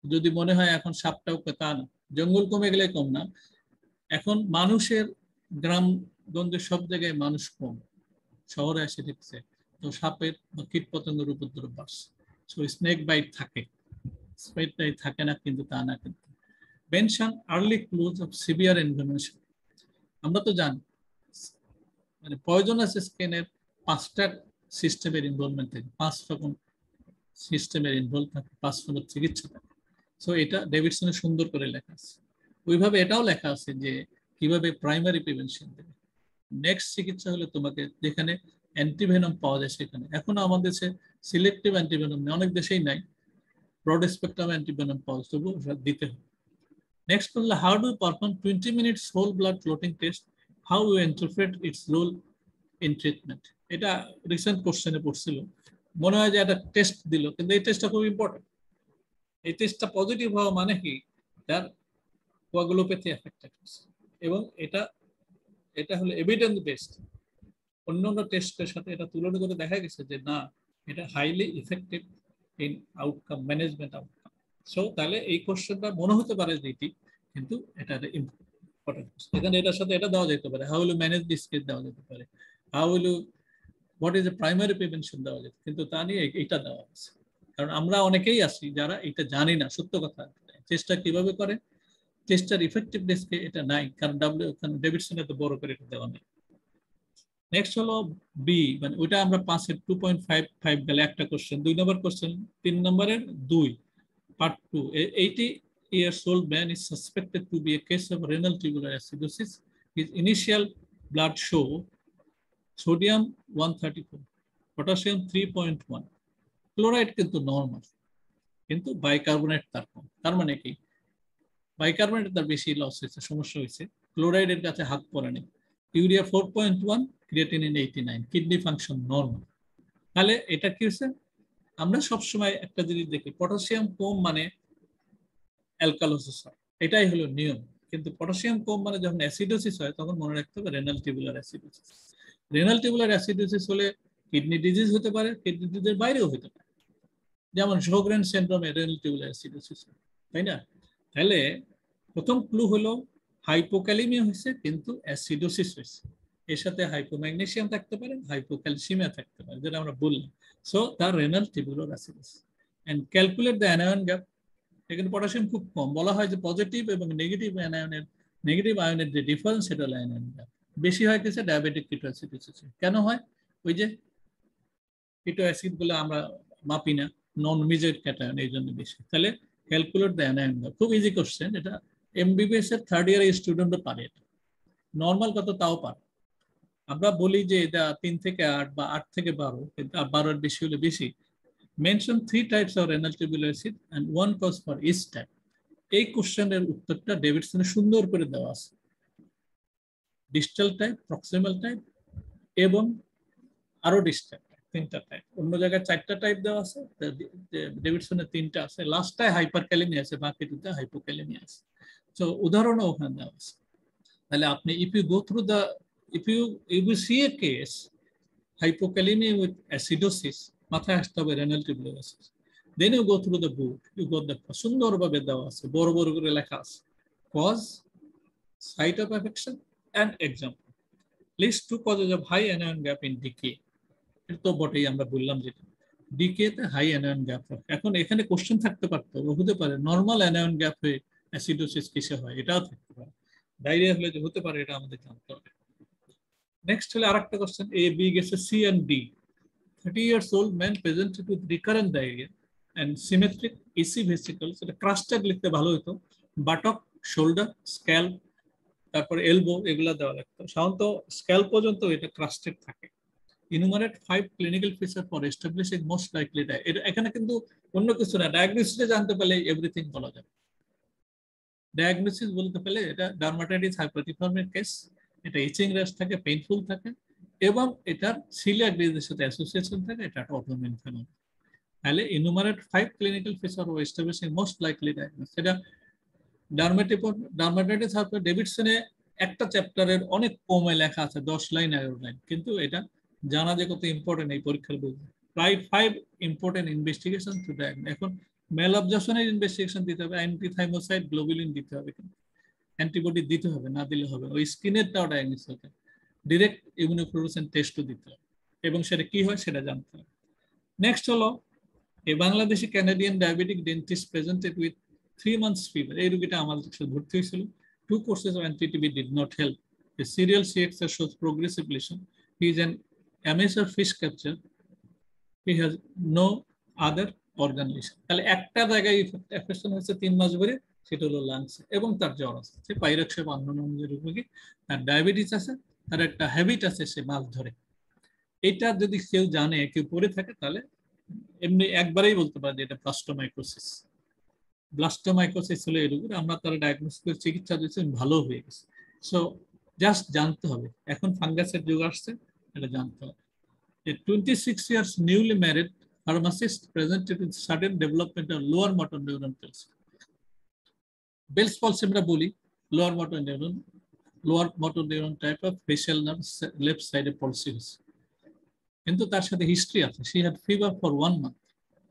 S2: যদি মনে হয় এখন সাপটাও, তা না, জঙ্গল কমে গেলে কম না। এখন মানুষের গ্রামগঞ্জের সব জায়গায় মানুষ কম, শহরে এসে দেখছে, তো সাপের বা কীট পতঙ্গের উপদ্রব বাড়ছে। সো স্নেক বাইট থাকে, স্নেক বাইট থাকে না কিন্তু তা না। কিন্তু mention early close of severe inflammation. আমরা তো জানি মানে পয়জনাস স্কিনের 5টা সিস্টেমের ইনভলভমেন্ট থাকে, 5 রকম সিস্টেমের ইনভলভ থাকে, 5 রকম চিকিৎসা থাকে। সো এটা ডেভিডসনে সুন্দর করে লেখা আছে। ওইভাবে এটাও লেখা আছে যে কিভাবে প্রাইমারি প্রিভেনশন দেবে। নেক্সট চিকিৎসা হলে তোমাকে যেখানে অ্যান্টিভেনম পাওয়া যায় সেখানে। এখন আমাদের দেশে সিলেক্টিভ অ্যান্টিভেনম নেই, অনেক দেশেই নাই, ব্রড স্পেকট্রাম অ্যান্টিভেনম পাওয়া যায়, তবুও দিতে হবে। নেক্সট হলো how do perform 20 minutes whole blood clotting test, how you interpret its role in treatment. এটা রিসেন্ট কোশ্চেনে পড়ছিল, মনে হয় যে একটা টেস্ট দিল, কিন্তু এই টেস্টটা খুব ইম্পর্টেন্ট। এই টেস্টটা পজিটিভ হওয়া মানে কি, তার কোয়াগুলোপ্যাথি এফেক্টেড হচ্ছে, এবং এটা এটা হলো এভিডেন্স বেসড। অন্যান্য টেস্টের সাথে এটা তুলনা করে দেখা গেছে যে না, এটা highly effective in outcome, management outcome. So তাহলে এই কোশ্চেনটা মনে হতে পারে যে এটি, কিন্তু এটা ইম্পর্টেন্ট। এখানে এটার সাথে এটা দেওয়া যেতে পারে, how will you manage this case দেওয়া যেতে পারে, how will you what is the primary prevention দেওয়া যেত, কিন্তু তা নিয়ে এইটা দেওয়া আছে। কারণ আমরা অনেকেই আছি যারা এটা জানি না, সত্য কথা। চেষ্টা কিভাবে করে, চেষ্টার ইফেক্টিভনেসকে এটা নাই, কারণ ডেভিডসন এত বড় করে এটা দেওয়া নেই। নেক্সট হলো বি, মানে ওইটা আমরা 5-এর 2.55 গেলে একটা কোশ্চেন, 2 নম্বর কোশ্চেন, 3 নম্বরের 2 part 2। 80 years old man is suspected to be a case of renal tubular acidosis. His initial blood show sodium 134, potassium 3.1, chloride কিন্তু নর্মাল, কিন্তু বাইকার্বনেট তার কম। তার মানে কি, বাইকার্বনেট তার বেশি লস হয়েছে, সমস্যা হয়েছে, ক্লোরাইডের কাছে হাত পড়ে নেই। Urea 4.1, creatinine 89, kidney function normal. তাহলে এটা কি হচ্ছে, আমরা সবসময় একটা জিনিস দেখি, পটাশিয়াম কম মানে অ্যালকালোসিস হয়, এটাই হলো নিয়ম। কিন্তু পটাশিয়াম কম মানে যখন অ্যাসিডোসিস হয়, তখন মনে রাখতে হবে renal tubular acidosis. Renal tubular acidosis হলে কিডনি ডিজিজ হতে পারে, কিডনি ডিজিজের বাইরেও হতে পারে, যেমন শোগ্রেন সিনড্রোমে রেনাল টিউবুলার অ্যাসিডোসিস, তাই না? তাহলে প্রথম ক্লু হলো হাইপোক্যালিমিয়া হয়েছে, কিন্তু অ্যাসিডোসিস হয়েছে। এর সাথে হাইপোম্যাগনেসিয়াম থাকতে পারে, হাইপোক্যালসিমিয়া থাকতে পারে, যেটা আমরা বললাম। সো তার renal tubular acidosis. And calculate the anion gap. এখানে পটাশিয়াম খুব কম, বলা হয় যে পজিটিভ এবং নেগেটিভ অ্যানায়নের, নেগেটিভ আয়নের যে ডিফারেন্স, সেটা হলো অ্যানায়ন গ্যাপ। বেশি হয় কিছু ডায়াবেটিক কিটোঅ্যাসিডোসিস। কেন হয়? ওই যে কিটো অ্যাসিড গুলো আমরা মাপি না, নন মেজার্ড ক্যাটায়ন, এই জন্য বেশি। তাহলে ক্যালকুলেট দ্য অ্যানায়ন গ্যাপ, খুব ইজি কোশ্চেন এটা, এমবিবিএস এর 3rd ইয়ার স্টুডেন্টও পারে, এটা নর্মাল কত তাও পারে। আমরা বলি যে এটা 3 থেকে 8 বা 8 থেকে 12, কিন্তু 12 এর বেশি হলে বেশি। Mention 3 types of renal tubular acid and 1 cause for each type. এই কোশ্চেনের উত্তরটা ডেভিডসনে সুন্দর করে দেওয়া আছে, ডিস্টাল টাইপ, প্রক্সিমাল টাইপ, এবং আরো ডিস্টাল টাইপ, 3টা টাইপ। অন্য জায়গায় 4টা টাইপ দেওয়া আছে, ডেভিডসনের 3টা আছে। লাস্টটায় হাইপারক্যালেমিয়া আছে, বাকি 2টা হাইপোক্যালেমিয়া আছে। তো উদাহরণও ওখানে দেওয়া আছে। তাহলে আপনি if you go through the, if you see a case hypokalemia with acidosis, মাথায় আসতে হবে renal tubular acidosis, then you go through the book, you got the সুন্দরভাবে দেওয়া আছে, বড় বড় করে লেখা আছে, cause, site of affection and example. List 2 causes of high anion gap in decay. এটা তো বটেই, আমরা বললাম যেটা ডিকে তে হাই অ্যানায়ন গ্যাপ হয়। এখন এখানে কোশ্চেন থাকতে পারতো, হতে পারে নরমাল অ্যানায়ন গ্যাপ হয়ে অ্যাসিডোসিস কিসে হয়, এটাও থাকতে পারে। ডায়রিয়া হলে যে হতে পারে, এটা আমাদের জানতে হবে। নেক্সট হলে আরেকটা কোশ্চেন, এ বি গেছে C and D. 30 years old man presented with recurrent diarrhea and symmetric EC vesicles. এটা ক্রাস্টেড লিখতে ভালো হতো, বাটক, শোল্ডার, স্ক্যাল্প, তারপর এলবো, এগুলা দেওয়া লাগতো। সাধারণত স্ক্যাল্প পর্যন্ত এটা ক্রাস্টেড থাকে। enumerate 5 clinical features for establishing most likely diarrhea. এখানে কিন্তু অন্য কিছু না, ডায়াগনোসিসে জানতে পারলে এভরিথিং বলা যাবে। ডায়াগনোসিস বলতে পারলে এটা ডার্মাটাইটিস হাইপারটিফর্মিক কেস, এটা ইচিং র্যাশ থাকে, পেইনফুল থাকে, এবং এটার সিলিয়াক ডিজিজের সাথে অ্যাসোসিয়েশন থাকে, এটা একটা অটোইমিউন ফেনোমেনন। তাহলে enumerate 5 clinical features for establishing most likely diagnosis। এটা ডার্মাটাইটিস হাইপার ডেভিডসনে একটা চ্যাপ্টারের অনেক কমে লেখা আছে, 10 লাইন 11 লাইন, কিন্তু এটা জানা যে কত ইম্পর্টেন্ট এই পরীক্ষার বই। প্রায় 5 ইম্পর্টেন্ট ইনভেস্টিগেশন টু ডায়াগনোস। এখন মেল অবজারশনের ইনভেস্টিগেশন দিতে হবে, অ্যান্টিথাইমোসাইড, গ্লোবুলিন দিতে হবে, কিন্তু অ্যান্টিবডি দিতে হবে, না দিলে হবে। ওই স্কিনেরটাও ডায়াগনোস হতে, ডিরেক্ট ইমিউনোফ্লুওরেসেন্স টেস্টও দিতে হবে, এবং সেটা কি হয় সেটা জানতে হবে। নেক্সট হলো, এই Bangladeshi Canadian diabetic dentist presented with 3 months fever। এই রোগীটা আমাদের কাছে ভর্তি হয়েছিল। 2 courses of anti-TB did not help. The serial CXR shows progressive lesion. He is an amateur fish catcher. He has no other organ lesion. তাহলে একটা জায়গায় affection হয়েছে 3 মাস ধরে, সেটা হলো লাংস, এবং তার জ্বর আছে, সে পাইরেক্সিয়া বা অন্যান্য রোগী, তার ডায়াবেটিস আছে, তার একটা হ্যাবিট আছে, সে মাছ ধরে। এটা যদি কেউ জানে, কেউ পড়ে থাকে, তাহলে এমনি একবারেই বলতে পারে যে এটা প্লাস্টোমাইকোসিস। ব্লাস্টোমাইকোসিস হলো এই রোগের, আমরা তারা ডায়াগনোস করে চিকিৎসা দিয়েছি, ভালো হয়ে গেছে। সো জাস্ট জানতে হবে, এখন ফাঙ্গাসের যুগ আসছে, এটা জানতে হবে। A 26 years newly married pharmacist presented with sudden development of lower motor neuron palsy. Bell's palsy আমরা বলি lower motor neuron type of facial nerve left side palsy হয়েছে, কিন্তু তার সাথে হিস্ট্রি আছে। She had fever for 1 month.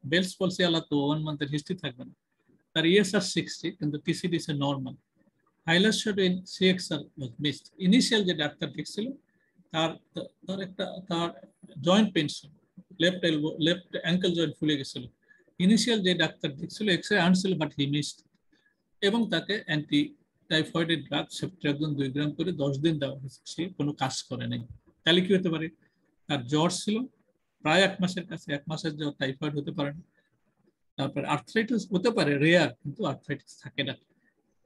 S2: Bell's palsy আলা তো 1 month এর হিস্ট্রি থাকবে না। তার ESR 60 কিন্তু TCD is normal. Highlight shadow in CXR was missed. Initial যে ডাক্তার দেখছিল তার জয়েন্ট পেইন ছিল, লেফট অ্যাঙ্কেল জয়েন্ট ফুলে গেছিল। ইনিশিয়াল যে ডাক্তার দেখছিল এক্সরে আনছিল, বাট হি মিসড, এবং তাকে অ্যান্টি টাইফয়েডের ড্রাগ সেপ্ট্রাকজন 2 গ্রাম করে 10 দিন দেওয়া হয়েছে, সে কোনো কাজ করে নাই। তাহলে কি হতে পারে? তার জ্বর ছিল প্রায় 1 মাসের কাছে, 1 মাসের জ্বর, টাইফয়েড হতে পারে না। তারপরে আর্থ্রাইটিস হতে পারে, রেয়ার, কিন্তু আর্থ্রাইটিস থাকে না।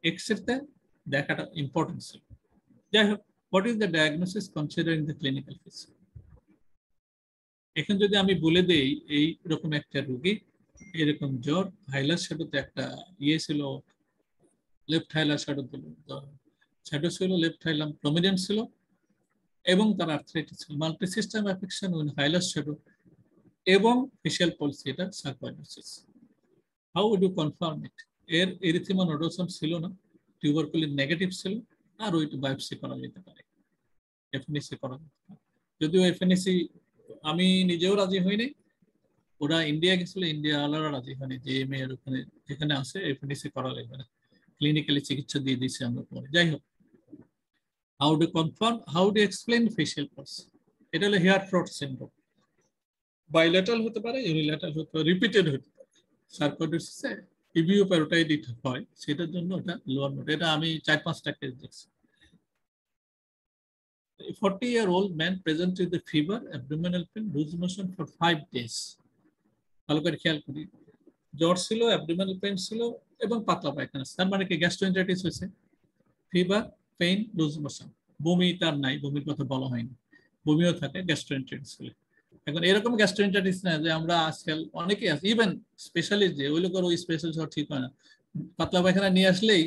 S2: এক্সরেতে দেখাটা ইম্পর্টেন্ট ছিল। যাই হোক, what is the diagnosis considering the clinical feature? এখন যদি আমি বলে দেই এই রকম একটা রোগী, এরকম জ্বর, হাইলার শ্যাডোতে একটা ছিল, লেফট হাইলার শ্যাডো ছিল, লেফট হাইলাম প্রমিনেন্ট ছিল, এবং তার আর্থ্রাইটিস ছিল, multi system affection with hilar shadow এবং ফেশিয়াল পলসি, এটা sarcoidosis. How would you confirm it? এর এরিথিমা নোডোসাম ছিল না, টিউবারকুলিন নেগেটিভ ছিল, আর ওইটা বায়োপসি করা যেতে পারে, এফএনএসি করা যেতে পারে। যদিও এফএনএসি আমি নিজেও রাজি হইনি, ওরা ইন্ডিয়া গেছিল, ইন্ডিয়া আলাদা রাজি হয়নি, যে মেয়ের ওখানে যেখানে আছে এফএনএসি করা লাগবে না, ক্লিনিক্যালি চিকিৎসা দিয়ে দিয়েছি আমরা পরে। যাই হোক, how do confirm, how do explain facial palsy? এটা হলো হেয়ার ফ্রড সিনড্রোম, বাইলেটারাল হতে পারে, ইউনিল্যাটারাল হতে পারে, রিপিটেড হতে পারে। সার্কোইডোসিসে ইবিও প্যারোটাইডিট হয়, সেটার জন্য ওটা লোয়ার মোড। এটা আমি 4-5টা কেস দেখছি। A 40-year-old man presented with the fever, abdominal pain, loose motion for 5 days. ভালো করে খেয়াল করি, জ্বর ছিল, অ্যাবডোমিনাল পেইন ছিল, এবং পাতলা পায়খানা। তার মানে কি গ্যাস্ট্রোএন্টারাইটিস হয়েছে? Fever, pain, loose motion. বমি তার নাই, বমির কথা বলা হয়নি, বমিও থাকে গ্যাস্ট্রোএন্টারাইটিস হলে। এখন এরকম গ্যাস্ট্রোএন্টারাইটিস না যে আমরা আজকাল অনেকেই আছে, ইভেন স্পেশালিস্ট যে ওই লোকের ওই স্পেশালিস্ট হওয়া ঠিক হয় না, পাতলা পায়খানা নিয়ে আসলেই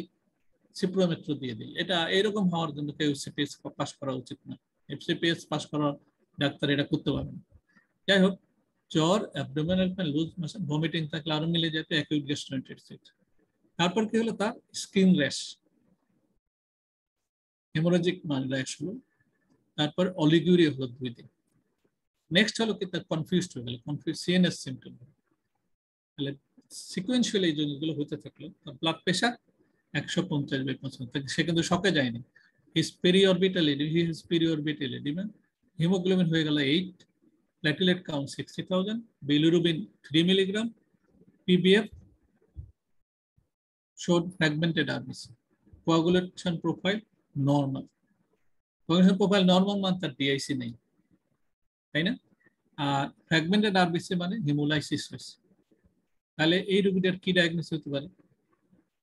S2: সিপ্রোমেট্রো দিয়ে দিই। এটা এরকম হওয়ার জন্য কেউ সিপিএস পাস করা উচিত না, এফসিপিএস পাস করা ডাক্তার এটা করতে পারবে না। যাই হোক, জ্বর, abdominal pain, loose motion, vomiting থাকলে আরো মিলে যেত অ্যাকিউট গ্যাস্ট্রোএন্টারাইটিস। তারপর কি হলো? তার স্কিন র্যাশ, হেমোরাজিক র্যাশ হলো। তারপর অলিগুরিয়া হলো 2 দিন। নেক্সট হলো কি, তার কনফিউজড হয়ে গেল, কনফিউজ সিএনএস সিম্পটম। তাহলে সিকোয়েন্সিয়ালি এই জিনিসগুলো হতে থাকলো। তার ব্লাড প্রেশার 150/500, সে কিন্তু শকে যায়নি। হিজ পেরিঅরবিটাল এডিমা, হিমোগ্লোবিন হয়ে গেল 8, platelet count 60,000, bilirubin 3 milligram, PBF showed fragmented RBC, coagulation profile normal, coagulation profile normal মানে তার ডিআইসি নেই, তাই না? আর ফ্র্যাগমেন্টেড আরবিসি মানে হিমোলাইসিস হয়েছে। তাহলে এই রোগীটার কি ডায়াগনোসিস হতে পারে?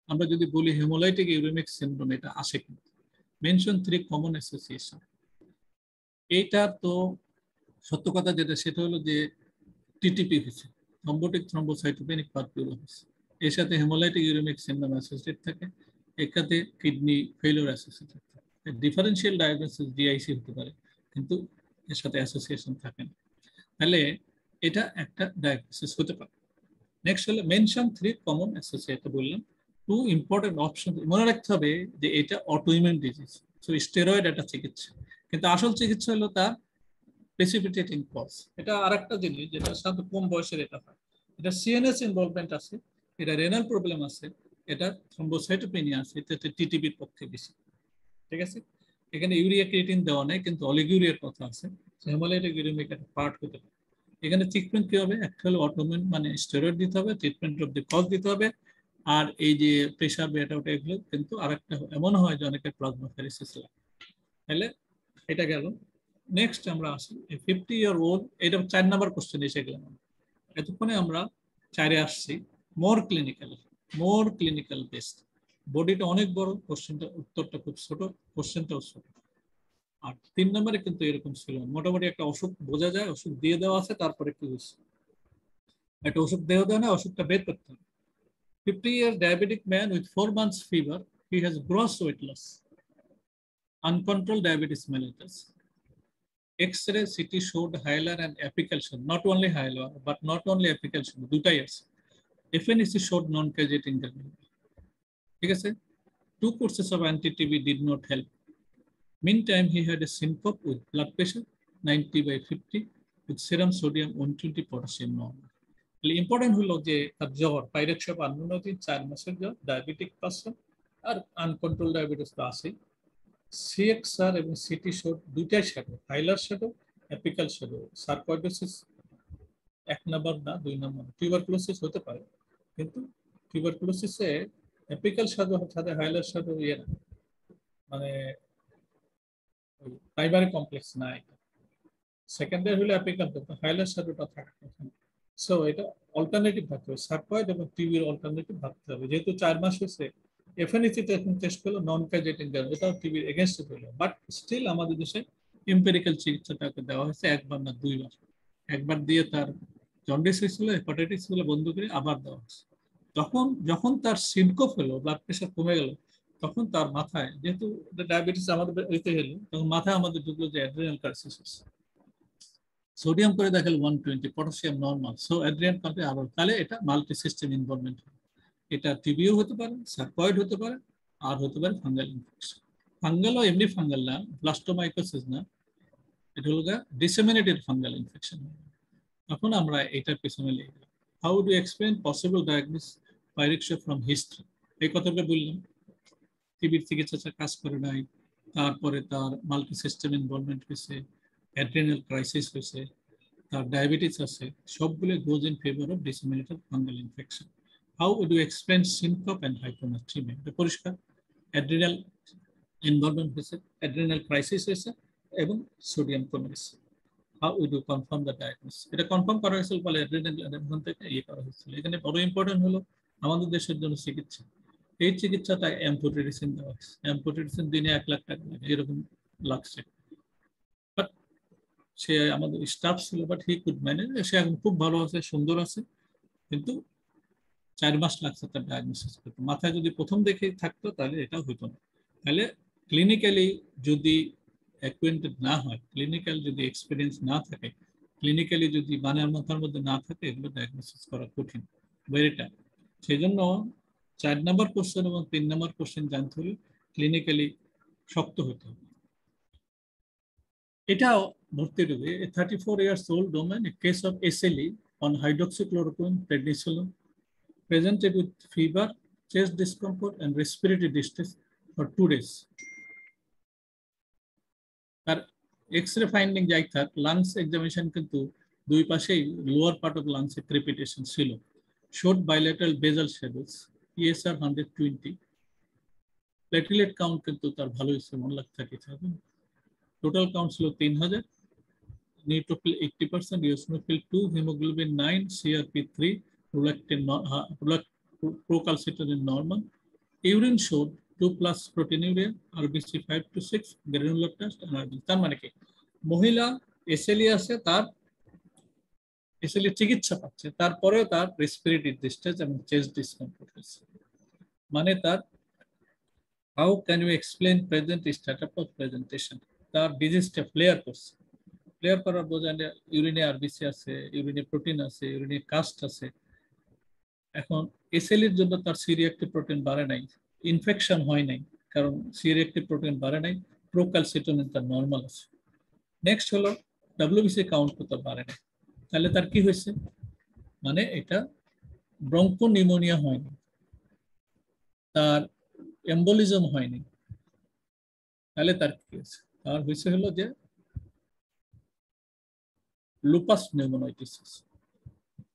S2: আমরা যদি বলি হেমোলাইটিক ইউরেমিক সিনড্রোম, এটা আসে কিন্তু। Mention 3 common association. এইটা তো সত্য কথা যেটা, সেটা হলো যে টিটিপি হয়েছে, থ্রম্বোটিক থ্রম্বোসাইটোপেনিক পারফিউরিয়াস, এর সাথে হেমোলাইটিক ইউরেমিক সিনড্রোম অ্যাসোসিয়েটেড থাকে, এর সাথে কিডনি ফেলিওর অ্যাসোসিয়েটেড থাকে। ডিফারেন্সিয়াল ডায়াগনোসিস ডিআইসি হতে পারে, কিন্তু এর সাথে অ্যাসোসিয়েশন থাকে না। তাহলে এটা একটা ডায়াগনোসিস হতে পারে। নেক্সট হলো মেনশন 3 কমন অ্যাসোসিয়েটেড। বললাম 2 ইম্পর্টেন্ট অপশন মনে রাখতে হবে, যে এটা অটোইমিউন ডিজিজ, সো স্টেরয়েড একটা চিকিৎসা, কিন্তু আসল চিকিৎসা হলো তার প্রেসিপিটেটিং কজ। এটা আরেকটা জিনিস যেটা সাথে কম বয়সের এটা হয়, এটা সিএনএস ইনভলভমেন্ট আছে, এটা রেনাল প্রবলেম আছে, এটা থ্রম্বোসাইটোপেনিয়া আছে, এটা টিটিপির পক্ষে বেশি। ঠিক আছে, এখানে ইউরিয়া ক্রিয়েটিন দেওয়া নেই, কিন্তু অলিগুরিয়ার কথা আছে, হেমোলাইটিক ইউরেমিক একটা পার্ট হতে পারে। এখানে ট্রিটমেন্ট কি হবে? একটা হলো অটোমিউন মানে স্টেরয়েড দিতে হবে, ট্রিটমেন্ট অফ দি কজ দিতে হবে, আর এই যে প্রেশার এটা ওটা এগুলো কিন্তু আরেকটা এমন হয় যে অনেকের প্লাজমাফেরেসিস লাগে। তাহলে এটা গেল। নেক্সট আমরা আসি 50-year-old, এটা 4 নাম্বার কোশ্চেন এসে গেলাম। এতক্ষণে আমরা 4-এ আসছি, মোর ক্লিনিক্যাল বেসড। বডিটা অনেক বড়, কোশ্চেনটা উত্তরটা খুব ছোট, কোশ্চেনটাও ছোট। আর 3 নম্বরে কিন্তু এরকম ছিল, মোটামুটি একটা অসুখ বোঝা যায়, অসুখ দিয়ে দেওয়া আছে, তারপরে কি হচ্ছে একটা অসুখ দেওয়া দেওয়া না, অসুখটা বের করতে হবে। 50-year diabetic man with 4 months fever. He has gross weight loss, uncontrolled diabetes mellitus. X-ray CT showed hilar and apical shadow, not only hilar, but not only apical shadow, দুটাই আছে। FNEC showed non-causating intervention. ঠিক আছে? 2 courses of anti-TB did not help. Meantime, he had a syncope with blood pressure 90/50 with serum sodium 120, potassium normal. Important হলো যে তার জ্বর pyrexia 52 দিন 4 মাসের জ্বর, ডায়াবেটিক পারসন আর আনকন্ট্রোল ডায়াবেটিস তো আছে। সিএক্সআর এবং সিটি শোড দুইটাই shadow, hilar shadow, apical shadow. Sarcoidosis 1 number না 2 নাম্বার, টিউবারকুলোসিস হতে পারে, কিন্তু টিউবারকুলোসিসে অ্যাপিক্যাল শ্যাডো সাথে হাইলার শ্যাডো ইয়ে না, মানে প্রাইমারি কমপ্লেক্স না, এটা সেকেন্ডারি হলে অ্যাপিক্যাল, হাইলার শ্যাডোটা থাকে। সো এটা অল্টারনেটিভ ভাবতে হবে, সার্কয়েড এবং টিবির অল্টারনেটিভ ভাবতে হবে। যেহেতু 4 মাস হয়েছে, এফএনইসি টেস্ট করলো নন কাজেটিং, এটাও টিবির এগেনস্ট হলো, বাট স্টিল আমাদের দেশে এম্পেরিক্যাল চিকিৎসাটাকে দেওয়া হয়েছে 1 বার না 2 বার। একবার দিয়ে তার জন্ডিস হয়েছিল, হেপাটাইটিস ছিল, বন্ধ করে আবার দেওয়া হয়েছে। যখন তার সিনকোপ হলো, ব্লাড প্রেশার কমে গেল, তখন তার মাথায়, যেহেতু ডায়াবেটিস আমাদের এতে হলো, তখন মাথায় আমাদের ঢুকলো যে অ্যাড্রিনাল ক্রাইসিস। সোডিয়াম করে দেখাল 120, পটাশিয়াম নরমাল, সো অ্যাড্রিনাল কাউন্টে আবার, তাহলে এটা মাল্টি সিস্টেম ইনভলভমেন্ট। এটা টিবিও হতে পারে, সার্কয়েড হতে পারে, আর হতে পারে ফাঙ্গাল ইনফেকশন। ফাঙ্গালও এমনি ফাঙ্গাল না, ব্লাস্টোমাইকোসিস না, এটা হলো ডিসেমিনেটেড ফাঙ্গাল ইনফেকশন। এখন আমরা এটার পেছনে লিখব, how do explain possible diagnose pyrexia from history. এই কথাটা বললাম, টিবির চিকিৎসা কাজ করে নাই, তারপরে তার মাল্টি সিস্টেম ইনভলভমেন্ট হয়েছে, অ্যাড্রিনাল ক্রাইসিস হয়েছে, তার ডায়াবেটিস আছে, সবগুলো goes in favour of disseminated fungal infection. How would you explain syncope and hyponatremia? এটা পরিষ্কার, অ্যাড্রিনাল ইনভলভমেন্ট হয়েছে, অ্যাড্রিনাল ক্রাইসিস হয়েছে এবং সোডিয়াম কমে গেছে। How would you confirm the diagnosis? এটা কনফার্ম করা হয়েছিল বলে অ্যাড্রিনাল থেকে ইয়ে করা হয়েছিল। এখানে বড় ইম্পর্টেন্ট হলো আমাদের দেশের জন্য চিকিৎসা, এই চিকিৎসাটা অ্যাম্পোটেরিসিন দেওয়া হচ্ছে। অ্যাম্পোটেরিসিন দিনে 1 লাখ টাকা লাগে, এরকম লাগছে। বাট সে আমাদের স্টাফ ছিল, বাট হি কুড ম্যানেজ। সে এখন খুব ভালো আছে, সুন্দর আছে, কিন্তু 4 মাস লাগছে তার ডায়াগনোসিস করতে। মাথায় যদি প্রথম দেখে থাকতো তাহলে এটা হইতো না। তাহলে ক্লিনিক্যালি যদি অ্যাকুয়েন্টেড না হয়, ক্লিনিক্যাল যদি এক্সপিরিয়েন্স না থাকে, ক্লিনিক্যালি যদি বানের মাথার মধ্যে না থাকে, এগুলো ডায়াগনোসিস করা কঠিন, ভেরি টাফ। সেই জন্য 4 নম্বর কোশ্চেন এবং 3 নম্বর কোশ্চেন জানতে হলে ক্লিনিক্যালি শক্ত হতে হবে। এটাও ভর্তি দেবে। 34 years old woman, a case of SLE on hydroxychloroquine, prednisolone, presented with fever, chest discomfort, and respiratory distress for 2 days. তার এক্স-রে ফাইন্ডিং যাই থাক, লাংস এক্সামিনেশন কিন্তু দুই পাশেই লোয়ার পার্ট অফ লাংসে ক্রেপিটেশন ছিল। শোড বাইলেটারাল বেজাল শ্যাডোজ, ESR 120, প্লেটলেট কাউন্ট কিন্তু তার ভালো হয়েছে, 1,37,000। টোটাল কাউন্ট ছিল 3000, neutrophil 80%, eosinophil 2, haemoglobin 9, CRP 3, procalcitonin normal. Urine showed 2+ proteinuria, RBC 5 to 6, granular test, and RBC। তার মানে কি, মহিলা এসএলই আছে, তার এসএলই চিকিৎসা পাচ্ছে, তারপরেও তার রেসপিরেটরি ডিস্ট্রেস এবং চেস্ট ডিসকমফোর্ট হয়েছে। মানে তার how can you explain present status of presentation? তার ডিজিজটা ফ্লেয়ার করছে। ফ্লেয়ার করার বোঝালে ইউরিনে আরবিসি আছে, ইউরিনে প্রোটিন আছে, ইউরিনে কাস্ট আছে। এখন এসএলইর জন্য তার সি রিঅ্যাক্টিভ প্রোটিন বাড়ে নাই, ইনফেকশন হয় নাই, কারণ সি রিঅ্যাক্টিভ প্রোটিন বাড়ে নাই, প্রোক্যালসিটোনিন তার নর্মাল আছে। নেক্সট হলো ডব্লিউবিসি কাউন্ট তো বাড়ে নাই। তাহলে তার কি হয়েছে? মানে এটা ব্রঙ্কো নিউমোনিয়া হয়নি, তার এম্বোলিজম হয়নি, তাহলে তার কি হয়েছে? তার হয়েছে হলো যে লুপাস নিউমোনাইটিস।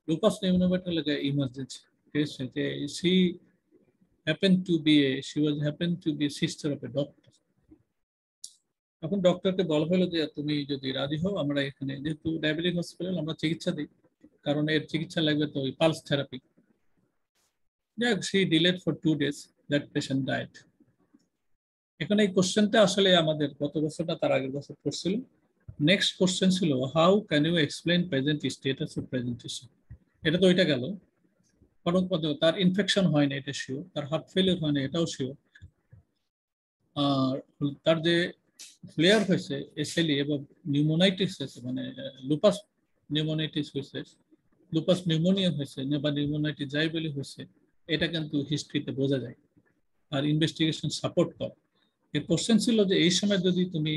S2: লুপাস নিউমোনিয়া লাগে ইমার্জেন্সি কেস হয়েছে। she happened to be a sister of a doctor. এখন ডক্টরকে বলা হলো যে তুমি যদি রাজি হও, আমরা এখানে যেহেতু ডায়াবেটিক হসপিটাল, আমরা চিকিৎসা দিই, কারণ এর চিকিৎসা লাগবে তো ওই পালস থেরাপি। যাক, she delayed for 2 days, that patient died. এখন এই কোশ্চেনটা আসলে আমাদের গত বছর না তার আগের বছর পড়ছিল। নেক্সট কোশ্চেন ছিল, how can you explain present status of presentation? এটা তো ওইটা গেল। কটক পদক তার ইনফেকশন হয় না এটা শিওর, তার হার্ট ফেলিয়ার হয় না এটাও শিওর, আর তার যে ফ্লেয়ার হয়েছে এসএলই এবং নিউমোনাইটিস হয়েছে মানে লুপাস নিউমোনাইটিস হয়েছে, লুপাস নিউমোনিয়া হয়েছে বা নিউমোনাইটিস যাই বলে হয়েছে, এটা কিন্তু হিস্ট্রিতে বোঝা যায় আর ইনভেস্টিগেশন সাপোর্ট করে। এর কোশ্চেন ছিল যে এই সময় যদি তুমি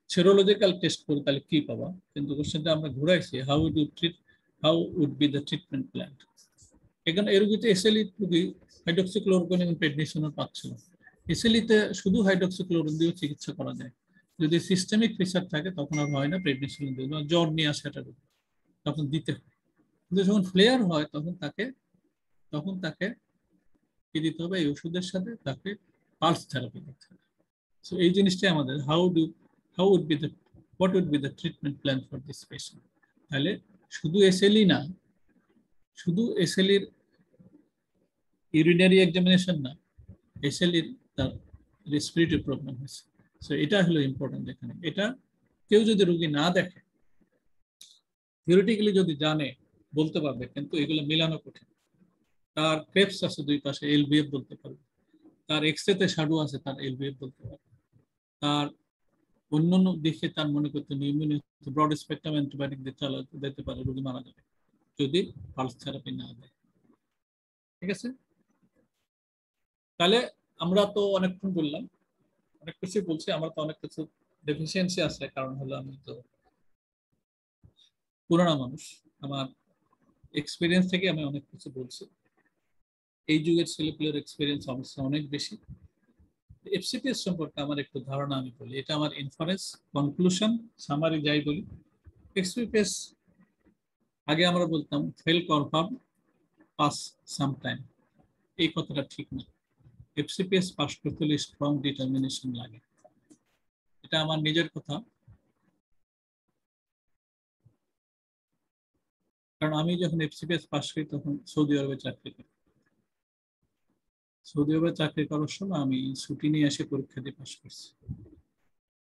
S2: সেরোলজিক্যাল টেস্ট করো তাহলে কি পাবা, কিন্তু কোশ্চেনটা আমরা ঘুরাইছি how would be the treatment plan. এখানে এই রোগীতে এসএলই রোগী হাইড্রোক্সিক্লোরোকুইন এবং প্রেডনিসোনের পাচ্ছিল। এসএলইতে শুধু হাইড্রোক্সিক্লোরোকুইন দিয়ে চিকিৎসা করা যায়, যদি সিস্টেমিক ফিচার থাকে তখন আর হয় না প্রেডনিসোন দিয়ে, জ্বর নিয়ে আসে এটা তখন দিতে হয়, কিন্তু যখন ফ্লেয়ার হয় তখন তাকে কি দিতে হবে, এই ওষুধের সাথে তাকে পালস থেরাপি দিতে হবে। সো এই জিনিসটাই আমাদের how would be the what would be the treatment plan for this patient. তাহলে শুধু এসএলই না, শুধু এসএলইর ইউরিনারি এক্সামিনেশন না, এসএলইর তার রেসপিরেটরি প্রবলেম হয়েছে। সো এটা হলো ইম্পর্টেন্ট এখানে। এটা কেউ যদি রোগী না দেখে থিওরিটিক্যালি যদি জানে বলতে পারবে, কিন্তু এগুলো মেলানো কঠিন। তার ক্রেপস আছে দুই পাশে, এলভিএফ বলতে পারবে, তার এক্সরেতে শাডো আছে, তার এলভিএফ বলতে পারবে, তার অন্যান্য দিকে তার মনে করতে নিউমোনিয়া ব্রড স্পেকট্রাম অ্যান্টিবায়োটিক দিয়ে চালাতে দিতে পারে, রোগী মারা যাবে যদি পালস থেরাপি না দেয়। ঠিক আছে, তাহলে আমরা তো অনেকক্ষণ বললাম, অনেক কিছু বলছি, আমার তো অনেক কিছু ডেফিসিয়েন্সি আছে, কারণ হলো আমি তো পুরানা মানুষ, আমার এক্সপিরিয়েন্স থেকে আমি অনেক কিছু বলছি। এই যুগের ছেলেপুলের এক্সপিরিয়েন্স অবশ্য অনেক বেশি। এফসিপিএস সম্পর্কে আমার একটু ধারণা আমি বলি, এটা আমার ইনফারেন্স, কনক্লুশন, সামারি যাই বলি। এফসিপিএস আগে আমরা বলতাম ফেল কনফার্ম পাস সামটাইম, এই কথাটা ঠিক না। এফসিপিএস পাস করতে হলে স্ট্রং ডিটারমিনেশন লাগে, এটা আমার নিজের কথা। কারণ আমি যখন এফসিপিএস পাস করি তখন সৌদি আরবে চাকরি করি, সৌদি আরবে চাকরি করার সময় আমি ছুটি নিয়ে এসে পরীক্ষা দিয়ে পাস করছি।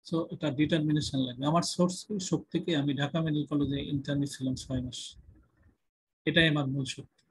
S2: সো এটা ডিটারমিনেশন লাগবে। আমার সোর্স শক্তি থেকে আমি ঢাকা মেডিকেল কলেজে ইন্টার্নি ছিলাম 6 মাস, এটাই আমার মূল শক্তি।